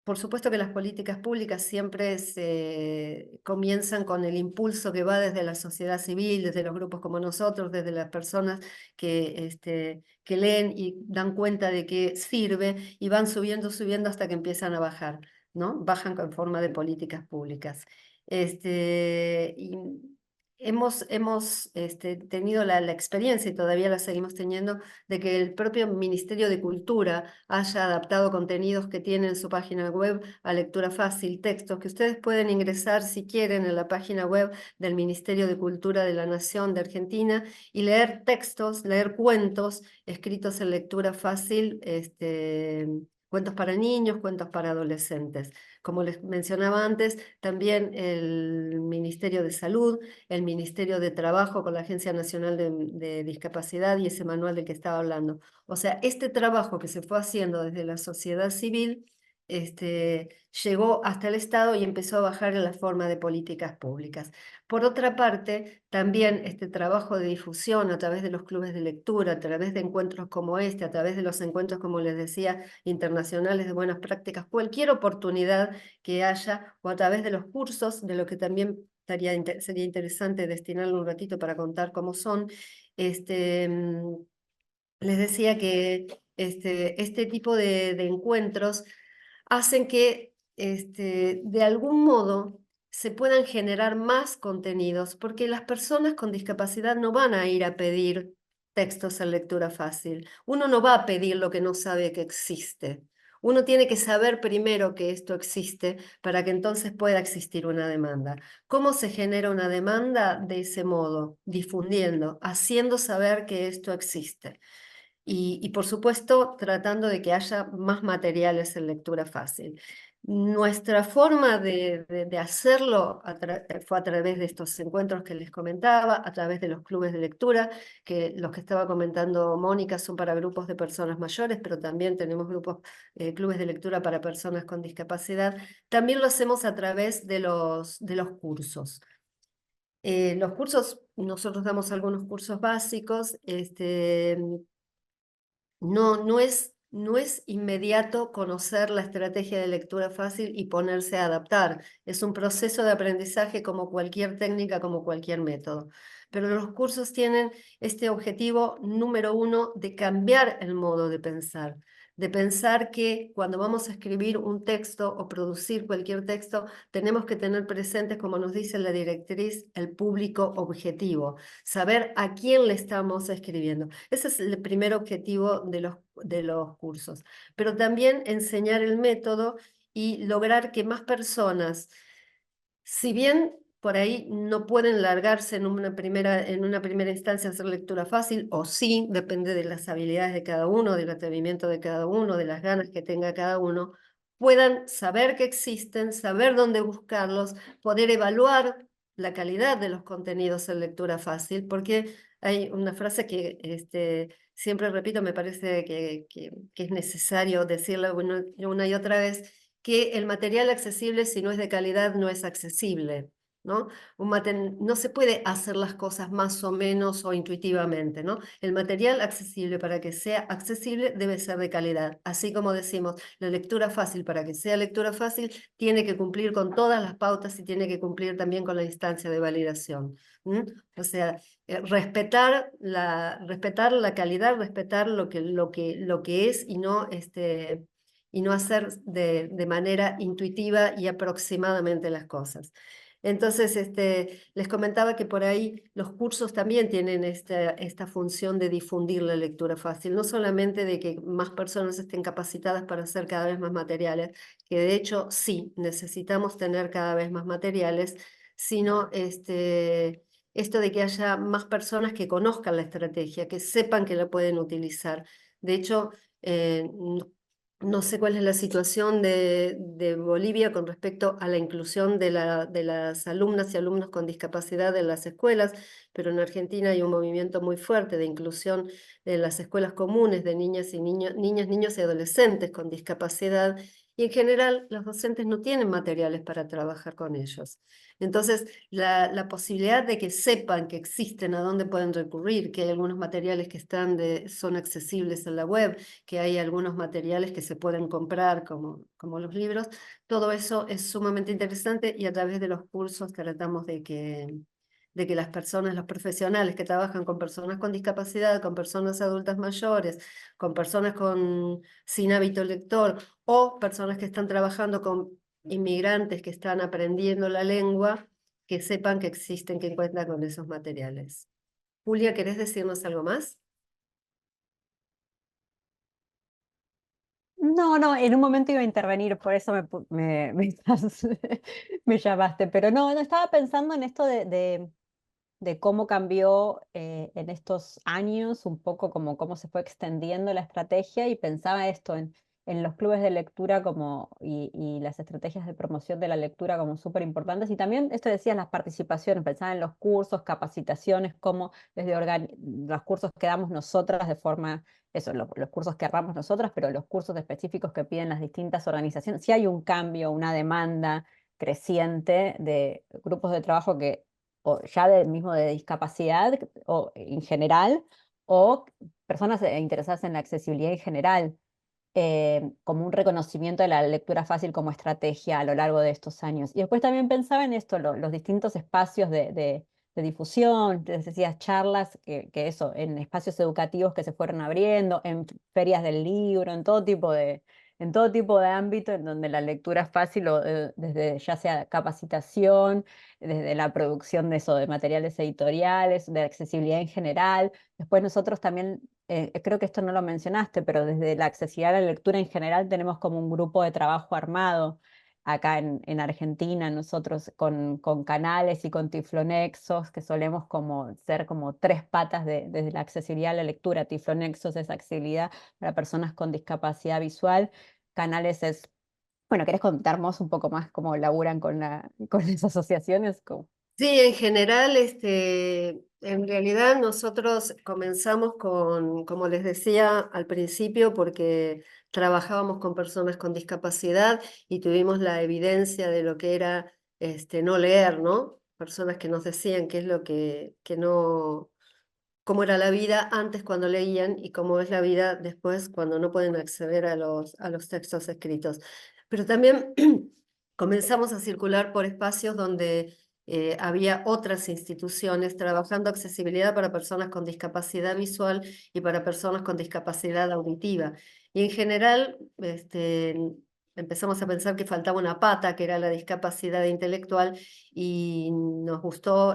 por supuesto que las políticas públicas siempre se comienzan con el impulso que va desde la sociedad civil, desde los grupos como nosotros, desde las personas que leen y dan cuenta de que sirve y van subiendo, subiendo hasta que empiezan a bajar, ¿no? Bajan en forma de políticas públicas. Y hemos tenido la experiencia y todavía la seguimos teniendo de que el propio Ministerio de Cultura haya adaptado contenidos que tiene en su página web a lectura fácil, textos que ustedes pueden ingresar si quieren en la página web del Ministerio de Cultura de la Nación de Argentina y leer textos, leer cuentos escritos en lectura fácil, cuentos para niños, cuentos para adolescentes. Como les mencionaba antes, también el Ministerio de Salud, el Ministerio de Trabajo con la Agencia Nacional de Discapacidad y ese manual del que estaba hablando. O sea, este trabajo que se fue haciendo desde la sociedad civil llegó hasta el Estado y empezó a bajar en la forma de políticas públicas. Por otra parte, también este trabajo de difusión a través de los clubes de lectura, a través de encuentros como este, a través de los encuentros, como les decía, internacionales de buenas prácticas, cualquier oportunidad que haya, o a través de los cursos, de lo que también sería interesante destinarle un ratito para contar cómo son, les decía que este tipo de encuentros hacen que de algún modo se puedan generar más contenidos, porque las personas con discapacidad no van a ir a pedir textos en lectura fácil. Uno no va a pedir lo que no sabe que existe. Uno tiene que saber primero que esto existe para que entonces pueda existir una demanda. ¿Cómo se genera una demanda? De ese modo, difundiendo, haciendo saber que esto existe. y por supuesto tratando de que haya más materiales en lectura fácil. Nuestra forma de hacerlo fue a través de estos encuentros que les comentaba, a través de los clubes de lectura, que los que estaba comentando Mónica son para grupos de personas mayores, pero también tenemos clubes de lectura para personas con discapacidad. También lo hacemos a través de los cursos. Los cursos, nosotros damos algunos cursos básicos, no es inmediato conocer la estrategia de lectura fácil y ponerse a adaptar. Es un proceso de aprendizaje como cualquier técnica, como cualquier método. Pero los cursos tienen este objetivo número uno de cambiar el modo de pensar que cuando vamos a escribir un texto o producir cualquier texto, tenemos que tener presentes, como nos dice la directriz, el público objetivo, saber a quién le estamos escribiendo. Ese es el primer objetivo de los cursos, pero también enseñar el método y lograr que más personas, si bien por ahí no pueden largarse en una primera instancia a hacer lectura fácil, o sí, depende de las habilidades de cada uno, del atrevimiento de cada uno, de las ganas que tenga cada uno, puedan saber que existen, saber dónde buscarlos, poder evaluar la calidad de los contenidos en lectura fácil, porque hay una frase que siempre repito, me parece que es necesario decirla una y otra vez, que el material accesible, si no es de calidad, no es accesible, ¿no? No se puede hacer las cosas más o menos o intuitivamente, ¿no? El material accesible, para que sea accesible, debe ser de calidad. Así como decimos, la lectura fácil, para que sea lectura fácil, tiene que cumplir con todas las pautas y tiene que cumplir también con la instancia de validación. O sea, respetar la calidad, respetar lo que es y no hacer de manera intuitiva y aproximadamente las cosas. Entonces, les comentaba que por ahí los cursos también tienen esta función de difundir la lectura fácil, no solamente de que más personas estén capacitadas para hacer cada vez más materiales, que de hecho sí, necesitamos tener cada vez más materiales, sino esto de que haya más personas que conozcan la estrategia, que sepan que la pueden utilizar. De hecho, no sé cuál es la situación de Bolivia con respecto a la inclusión de las alumnas y alumnos con discapacidad en las escuelas, pero en Argentina hay un movimiento muy fuerte de inclusión de las escuelas comunes de niñas y niños y adolescentes con discapacidad, y en general los docentes no tienen materiales para trabajar con ellos. Entonces, la posibilidad de que sepan que existen, a dónde pueden recurrir, que hay algunos materiales que son accesibles en la web, que hay algunos materiales que se pueden comprar como los libros, todo eso es sumamente interesante, y a través de los cursos tratamos de que las personas, los profesionales que trabajan con personas con discapacidad, con personas adultas mayores, con personas sin hábito lector, o personas que están trabajando con inmigrantes que están aprendiendo la lengua, que sepan que existen, que encuentran con esos materiales. Julia, ¿querés decirnos algo más? No, no, en un momento iba a intervenir, por eso me llamaste, pero no, no estaba pensando en esto de cómo cambió en estos años, un poco como cómo se fue extendiendo la estrategia, y pensaba esto en los clubes de lectura y las estrategias de promoción de la lectura como súper importantes, y también esto decías, las participaciones, pensaba en los cursos, capacitaciones, cómo los cursos que damos nosotras de forma, eso, los cursos que armamos nosotras, pero los cursos específicos que piden las distintas organizaciones, si hay un cambio, una demanda creciente de grupos de trabajo que o ya mismo de discapacidad o en general, o personas interesadas en la accesibilidad en general, como un reconocimiento de la lectura fácil como estrategia a lo largo de estos años. Y después también pensaba en esto, los distintos espacios de difusión, les decías charlas, que eso, en espacios educativos que se fueron abriendo, en ferias del libro, en todo tipo de ámbito en donde la lectura es fácil, desde ya sea capacitación, desde la producción de eso, de materiales editoriales, de accesibilidad en general. Después nosotros también, creo que esto no lo mencionaste, pero desde la accesibilidad a la lectura en general tenemos como un grupo de trabajo armado acá en Argentina, nosotros con Canales y con Tiflonexos, que solemos como ser como tres patas desde la accesibilidad a la lectura. Tiflonexos es accesibilidad para personas con discapacidad visual. Canales es, bueno, ¿querés contarnos un poco más cómo laburan con las asociaciones? Sí, en general, en realidad nosotros comenzamos como les decía al principio, porque trabajábamos con personas con discapacidad y tuvimos la evidencia de lo que era no leer, ¿no? Personas que nos decían qué es lo que no, cómo era la vida antes cuando leían y cómo es la vida después cuando no pueden acceder a los textos escritos. Pero también comenzamos a circular por espacios donde había otras instituciones trabajando accesibilidad para personas con discapacidad visual y para personas con discapacidad auditiva. Y en general, empezamos a pensar que faltaba una pata, que era la discapacidad intelectual, y nos gustó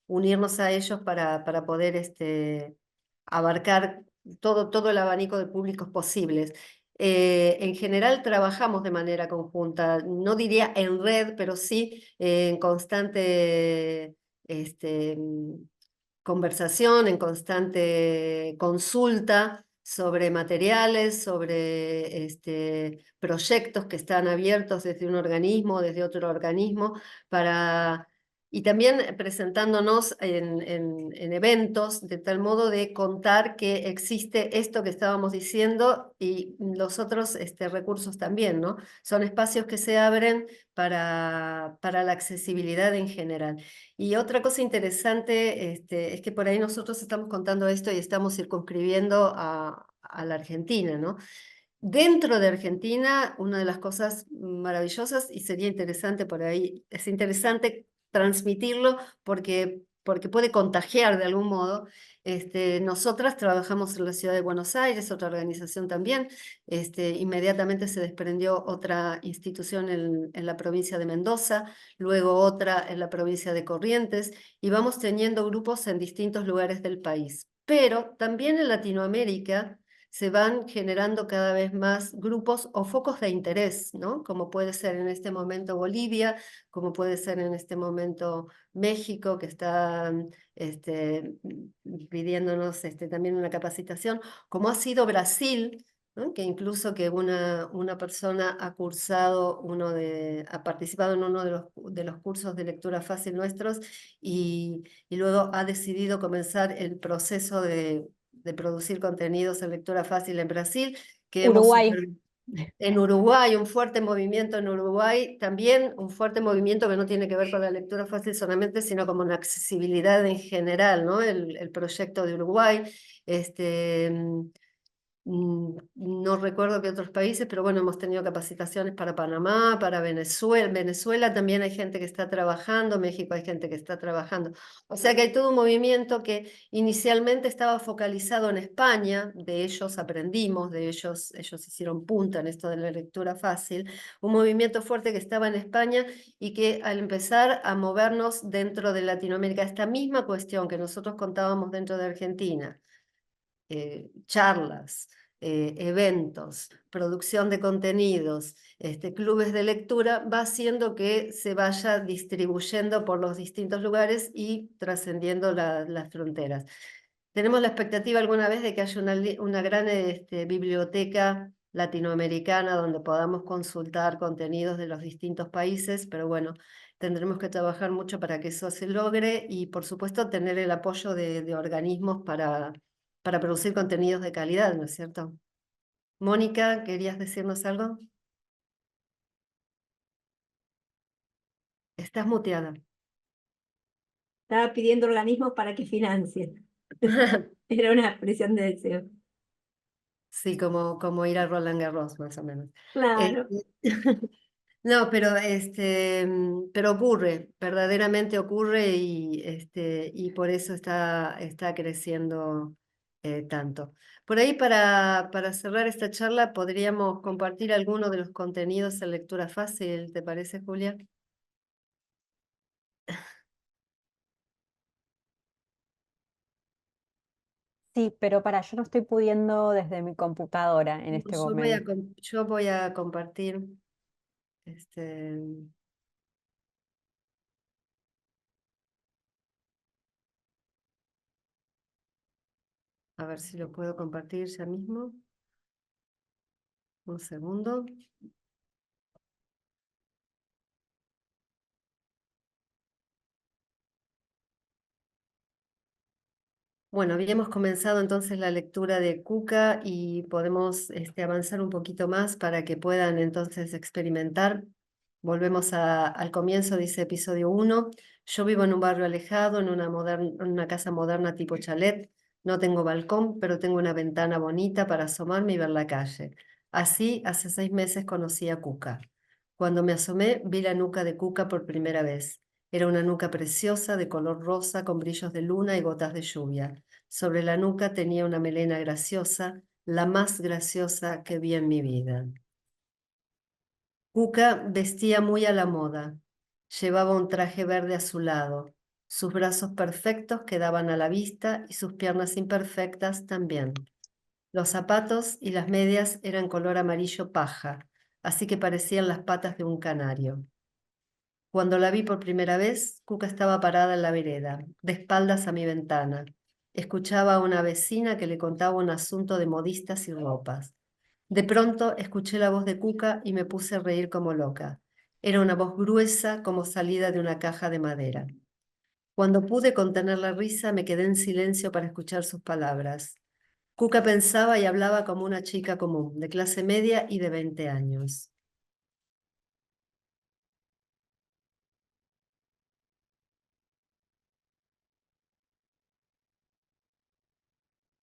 unirnos a ellos para poder abarcar todo el abanico de públicos posibles. En general trabajamos de manera conjunta, no diría en red, pero sí en constante este, conversación, en constante consulta sobre materiales, sobre proyectos que están abiertos desde un organismo, desde otro organismo, para y también presentándonos en eventos, de tal modo de contar que existe esto que estábamos diciendo y los otros recursos también, ¿no? Son espacios que se abren para la accesibilidad en general. Y otra cosa interesante es que por ahí nosotros estamos contando esto y estamos circunscribiendo a la Argentina, ¿no? Dentro de Argentina, una de las cosas maravillosas, y sería interesante por ahí, es interesante transmitirlo porque puede contagiar de algún modo. Nosotras trabajamos en la ciudad de Buenos Aires, otra organización también. Inmediatamente se desprendió otra institución en la provincia de Mendoza, luego otra en la provincia de Corrientes, y vamos teniendo grupos en distintos lugares del país. Pero también en Latinoamérica se van generando cada vez más grupos o focos de interés, ¿no? Como puede ser en este momento Bolivia, como puede ser en este momento México, que está pidiéndonos también una capacitación, como ha sido Brasil, ¿no? Que incluso que una persona ha cursado ha participado en uno de los cursos de lectura fácil nuestros y luego ha decidido comenzar el proceso de producir contenidos en lectura fácil en Brasil, que Uruguay. en Uruguay, un fuerte movimiento en Uruguay, también un fuerte movimiento que no tiene que ver con la lectura fácil solamente, sino como una accesibilidad en general, ¿no? El proyecto de Uruguay, este, no recuerdo qué otros países, pero bueno, hemos tenido capacitaciones para Panamá, para Venezuela. En Venezuela también hay gente que está trabajando, México hay gente que está trabajando. O sea que hay todo un movimiento que inicialmente estaba focalizado en España, de ellos aprendimos, ellos hicieron punta en esto de la lectura fácil, un movimiento fuerte que estaba en España y que al empezar a movernos dentro de Latinoamérica, esta misma cuestión que nosotros contábamos dentro de Argentina, charlas, eventos, producción de contenidos, clubes de lectura, va haciendo que se vaya distribuyendo por los distintos lugares y trascendiendo las fronteras. Tenemos la expectativa alguna vez de que haya una gran biblioteca latinoamericana donde podamos consultar contenidos de los distintos países, pero bueno, tendremos que trabajar mucho para que eso se logre y por supuesto tener el apoyo de organismos para producir contenidos de calidad, ¿no es cierto? Mónica, ¿querías decirnos algo? Estás muteada. Estaba pidiendo organismos para que financien. Era una expresión de deseo. Sí, como ir a Roland Garros, más o menos. Claro. No, pero ocurre, verdaderamente ocurre y por eso está creciendo tanto. Por ahí, para cerrar esta charla, podríamos compartir algunos de los contenidos en lectura fácil, ¿te parece, Julia? Sí, pero yo no estoy pudiendo desde mi computadora en este Yo voy a, momento. yo voy a compartir. Este, a ver si lo puedo compartir ya mismo. Un segundo. Bueno, habíamos comenzado entonces la lectura de Kuka y podemos avanzar un poquito más para que puedan entonces experimentar. Volvemos al comienzo, dice episodio 1. Yo vivo en un barrio alejado, en una casa moderna tipo chalet. No tengo balcón, pero tengo una ventana bonita para asomarme y ver la calle. Así, hace 6 meses conocí a Kuka. Cuando me asomé, vi la nuca de Kuka por primera vez. Era una nuca preciosa, de color rosa, con brillos de luna y gotas de lluvia. Sobre la nuca tenía una melena graciosa, la más graciosa que vi en mi vida. Kuka vestía muy a la moda. Llevaba un traje verde azulado. Sus brazos perfectos quedaban a la vista y sus piernas imperfectas también. Los zapatos y las medias eran color amarillo paja, así que parecían las patas de un canario. Cuando la vi por primera vez, Cuca estaba parada en la vereda, de espaldas a mi ventana. Escuchaba a una vecina que le contaba un asunto de modistas y ropas. De pronto escuché la voz de Cuca y me puse a reír como loca. Era una voz gruesa como salida de una caja de madera. Cuando pude contener la risa, me quedé en silencio para escuchar sus palabras. Cuca pensaba y hablaba como una chica común, de clase media y de 20 años.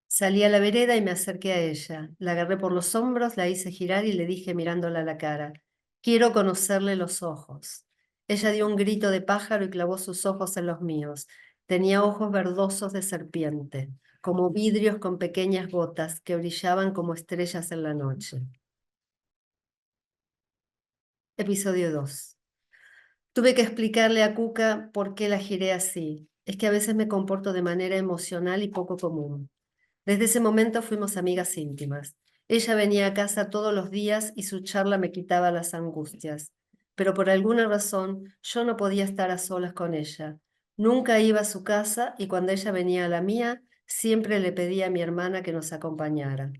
Salí a la vereda y me acerqué a ella. La agarré por los hombros, la hice girar y le dije mirándola a la cara, quiero conocerle los ojos. Ella dio un grito de pájaro y clavó sus ojos en los míos. Tenía ojos verdosos de serpiente, como vidrios con pequeñas gotas que brillaban como estrellas en la noche. Episodio 2. Tuve que explicarle a Cuca por qué la giré así. Es que a veces me comporto de manera emocional y poco común. Desde ese momento fuimos amigas íntimas. Ella venía a casa todos los días y su charla me quitaba las angustias. Pero por alguna razón yo no podía estar a solas con ella. Nunca iba a su casa y cuando ella venía a la mía, siempre le pedía a mi hermana que nos acompañara.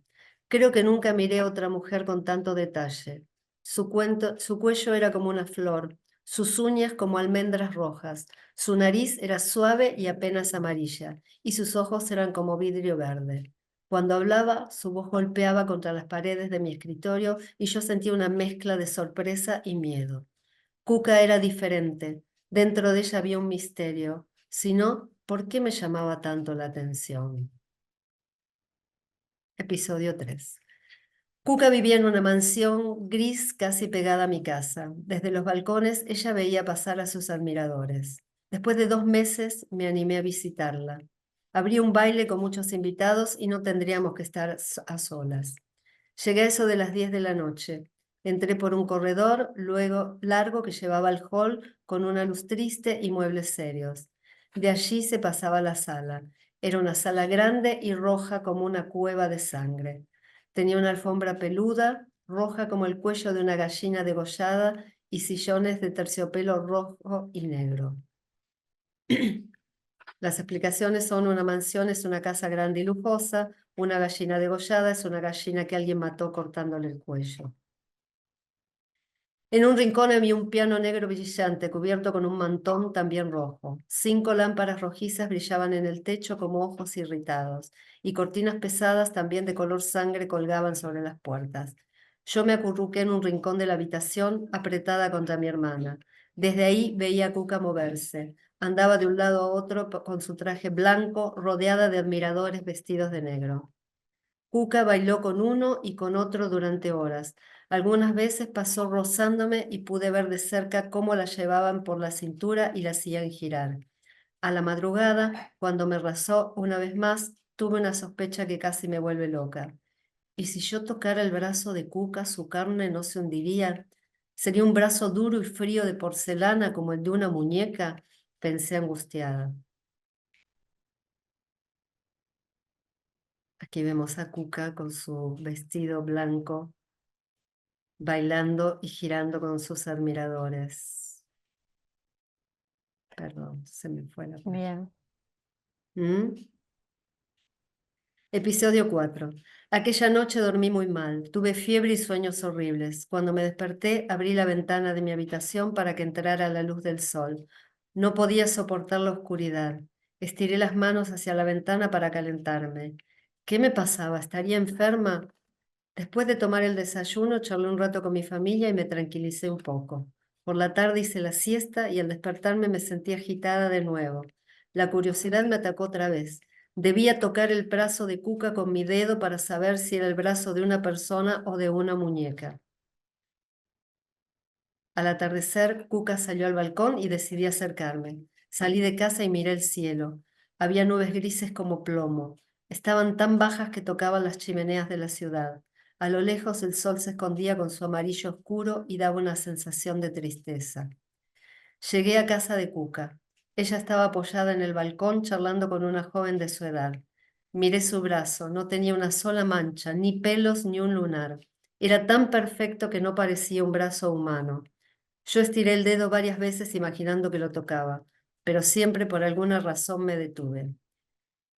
Creo que nunca miré a otra mujer con tanto detalle. Su cuello era como una flor, sus uñas como almendras rojas, su nariz era suave y apenas amarilla y sus ojos eran como vidrio verde. Cuando hablaba, su voz golpeaba contra las paredes de mi escritorio y yo sentía una mezcla de sorpresa y miedo. Cuca era diferente. Dentro de ella había un misterio. Si no, ¿por qué me llamaba tanto la atención? Episodio 3. Cuca vivía en una mansión gris casi pegada a mi casa. Desde los balcones ella veía pasar a sus admiradores. Después de 2 meses me animé a visitarla. Habría un baile con muchos invitados y no tendríamos que estar a solas. Llegué a eso de las 10 de la noche. Entré por un corredor, luego largo que llevaba al hall con una luz triste y muebles serios. De allí se pasaba a la sala. Era una sala grande y roja como una cueva de sangre. Tenía una alfombra peluda, roja como el cuello de una gallina degollada y sillones de terciopelo rojo y negro. Las explicaciones son: una mansión es una casa grande y lujosa, una gallina degollada es una gallina que alguien mató cortándole el cuello. En un rincón había un piano negro brillante cubierto con un mantón también rojo. 5 lámparas rojizas brillaban en el techo como ojos irritados, y cortinas pesadas también de color sangre colgaban sobre las puertas. Yo me acurruqué en un rincón de la habitación, apretada contra mi hermana. Desde ahí veía a Cuca moverse. Andaba de un lado a otro con su traje blanco, rodeada de admiradores vestidos de negro. Cuca bailó con uno y con otro durante horas. Algunas veces pasó rozándome y pude ver de cerca cómo la llevaban por la cintura y la hacían girar. A la madrugada, cuando me rozó una vez más, tuve una sospecha que casi me vuelve loca. ¿Y si yo tocara el brazo de Cuca, su carne no se hundiría? ¿Sería un brazo duro y frío de porcelana como el de una muñeca? Pensé angustiada. Aquí vemos a Cuca con su vestido blanco bailando y girando con sus admiradores. Perdón, se me fue la página. Bien. ¿Mm? Episodio 4. Aquella noche dormí muy mal, tuve fiebre y sueños horribles. Cuando me desperté, abrí la ventana de mi habitación para que entrara la luz del sol. No podía soportar la oscuridad. Estiré las manos hacia la ventana para calentarme. ¿Qué me pasaba? ¿Estaría enferma? Después de tomar el desayuno, charlé un rato con mi familia y me tranquilicé un poco. Por la tarde hice la siesta y al despertarme me sentí agitada de nuevo. La curiosidad me atacó otra vez. Debía tocar el brazo de Cuca con mi dedo para saber si era el brazo de una persona o de una muñeca. Al atardecer, Cuca salió al balcón y decidí acercarme. Salí de casa y miré el cielo. Había nubes grises como plomo. Estaban tan bajas que tocaban las chimeneas de la ciudad. A lo lejos el sol se escondía con su amarillo oscuro y daba una sensación de tristeza. Llegué a casa de Cuca. Ella estaba apoyada en el balcón charlando con una joven de su edad. Miré su brazo, no tenía una sola mancha, ni pelos ni un lunar. Era tan perfecto que no parecía un brazo humano. Yo estiré el dedo varias veces imaginando que lo tocaba, pero siempre por alguna razón me detuve.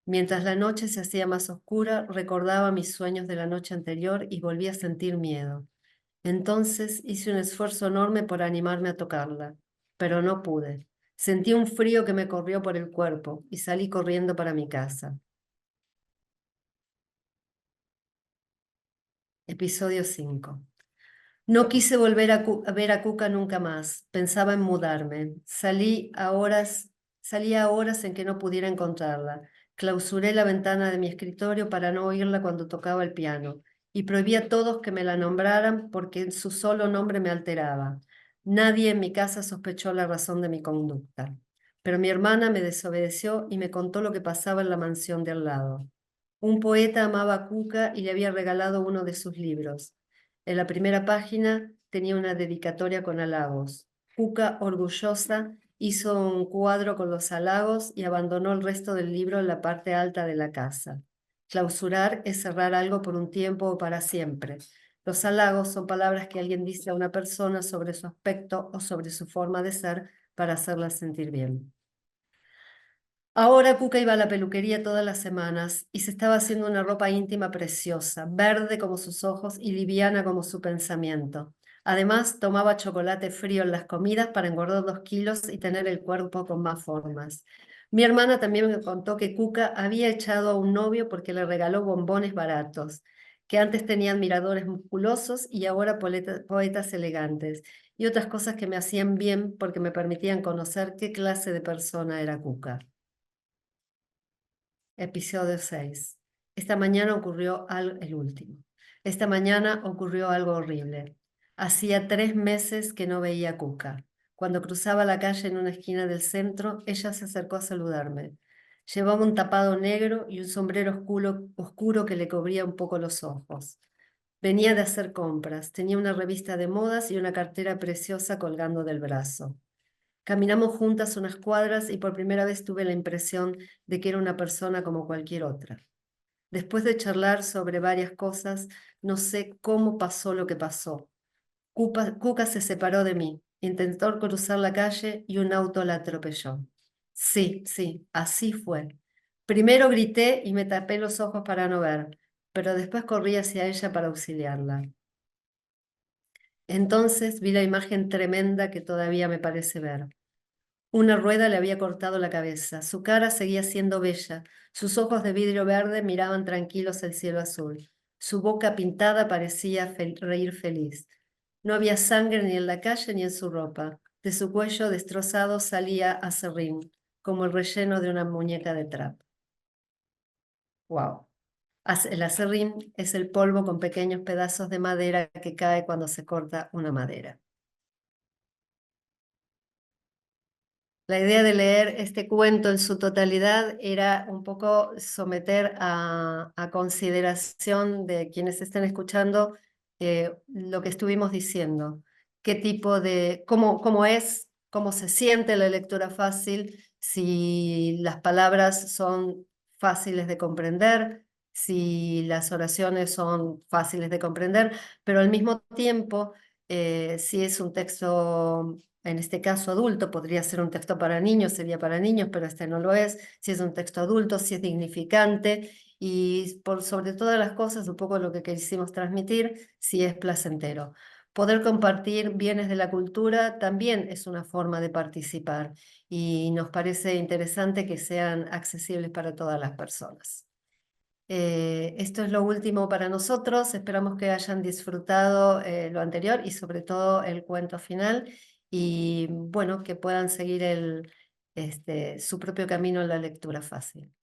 Mientras la noche se hacía más oscura, recordaba mis sueños de la noche anterior y volví a sentir miedo. Entonces hice un esfuerzo enorme por animarme a tocarla, pero no pude. Sentí un frío que me corrió por el cuerpo y salí corriendo para mi casa. Episodio 5. No quise volver a ver a Cuca nunca más. Pensaba en mudarme. Salí a horas en que no pudiera encontrarla. Clausuré la ventana de mi escritorio para no oírla cuando tocaba el piano y prohibí a todos que me la nombraran porque su solo nombre me alteraba. Nadie en mi casa sospechó la razón de mi conducta. Pero mi hermana me desobedeció y me contó lo que pasaba en la mansión de al lado. Un poeta amaba a Cuca y le había regalado uno de sus libros. En la primera página tenía una dedicatoria con halagos. Cuca, orgullosa, hizo un cuadro con los halagos y abandonó el resto del libro en la parte alta de la casa. Clausurar es cerrar algo por un tiempo o para siempre. Los halagos son palabras que alguien dice a una persona sobre su aspecto o sobre su forma de ser para hacerla sentir bien. Ahora Cuca iba a la peluquería todas las semanas y se estaba haciendo una ropa íntima preciosa, verde como sus ojos y liviana como su pensamiento. Además, tomaba chocolate frío en las comidas para engordar 2 kilos y tener el cuerpo con más formas. Mi hermana también me contó que Cuca había echado a un novio porque le regaló bombones baratos, que antes tenía admiradores musculosos y ahora poetas elegantes, y otras cosas que me hacían bien porque me permitían conocer qué clase de persona era Cuca. Episodio 6. Esta mañana ocurrió algo, el último. Esta mañana ocurrió algo horrible. Hacía 3 meses que no veía a Cuca. Cuando cruzaba la calle en una esquina del centro, ella se acercó a saludarme. Llevaba un tapado negro y un sombrero oscuro que le cubría un poco los ojos. Venía de hacer compras. Tenía una revista de modas y una cartera preciosa colgando del brazo. Caminamos juntas unas cuadras y por primera vez tuve la impresión de que era una persona como cualquier otra. Después de charlar sobre varias cosas, no sé cómo pasó lo que pasó. Cuca se separó de mí, intentó cruzar la calle y un auto la atropelló. Sí, así fue. Primero grité y me tapé los ojos para no ver, pero después corrí hacia ella para auxiliarla. Entonces vi la imagen tremenda que todavía me parece ver. Una rueda le había cortado la cabeza. Su cara seguía siendo bella. Sus ojos de vidrio verde miraban tranquilos el cielo azul. Su boca pintada parecía reír feliz. No había sangre ni en la calle ni en su ropa. De su cuello destrozado salía acerrín, como el relleno de una muñeca de trap. Wow. El acerrín es el polvo con pequeños pedazos de madera que cae cuando se corta una madera. La idea de leer este cuento en su totalidad era un poco someter a consideración de quienes estén escuchando lo que estuvimos diciendo, qué tipo de, cómo es, cómo se siente la lectura fácil, si las palabras son fáciles de comprender, si las oraciones son fáciles de comprender, pero al mismo tiempo, si es un texto, en este caso adulto, podría ser un texto para niños, sería para niños, pero este no lo es. Si es un texto adulto, si es dignificante y por sobre todas las cosas, un poco lo que quisimos transmitir, si es placentero. Poder compartir bienes de la cultura también es una forma de participar y nos parece interesante que sean accesibles para todas las personas. Esto es lo último para nosotros. Esperamos que hayan disfrutado lo anterior y sobre todo el cuento final y bueno, que puedan seguir su propio camino en la lectura fácil.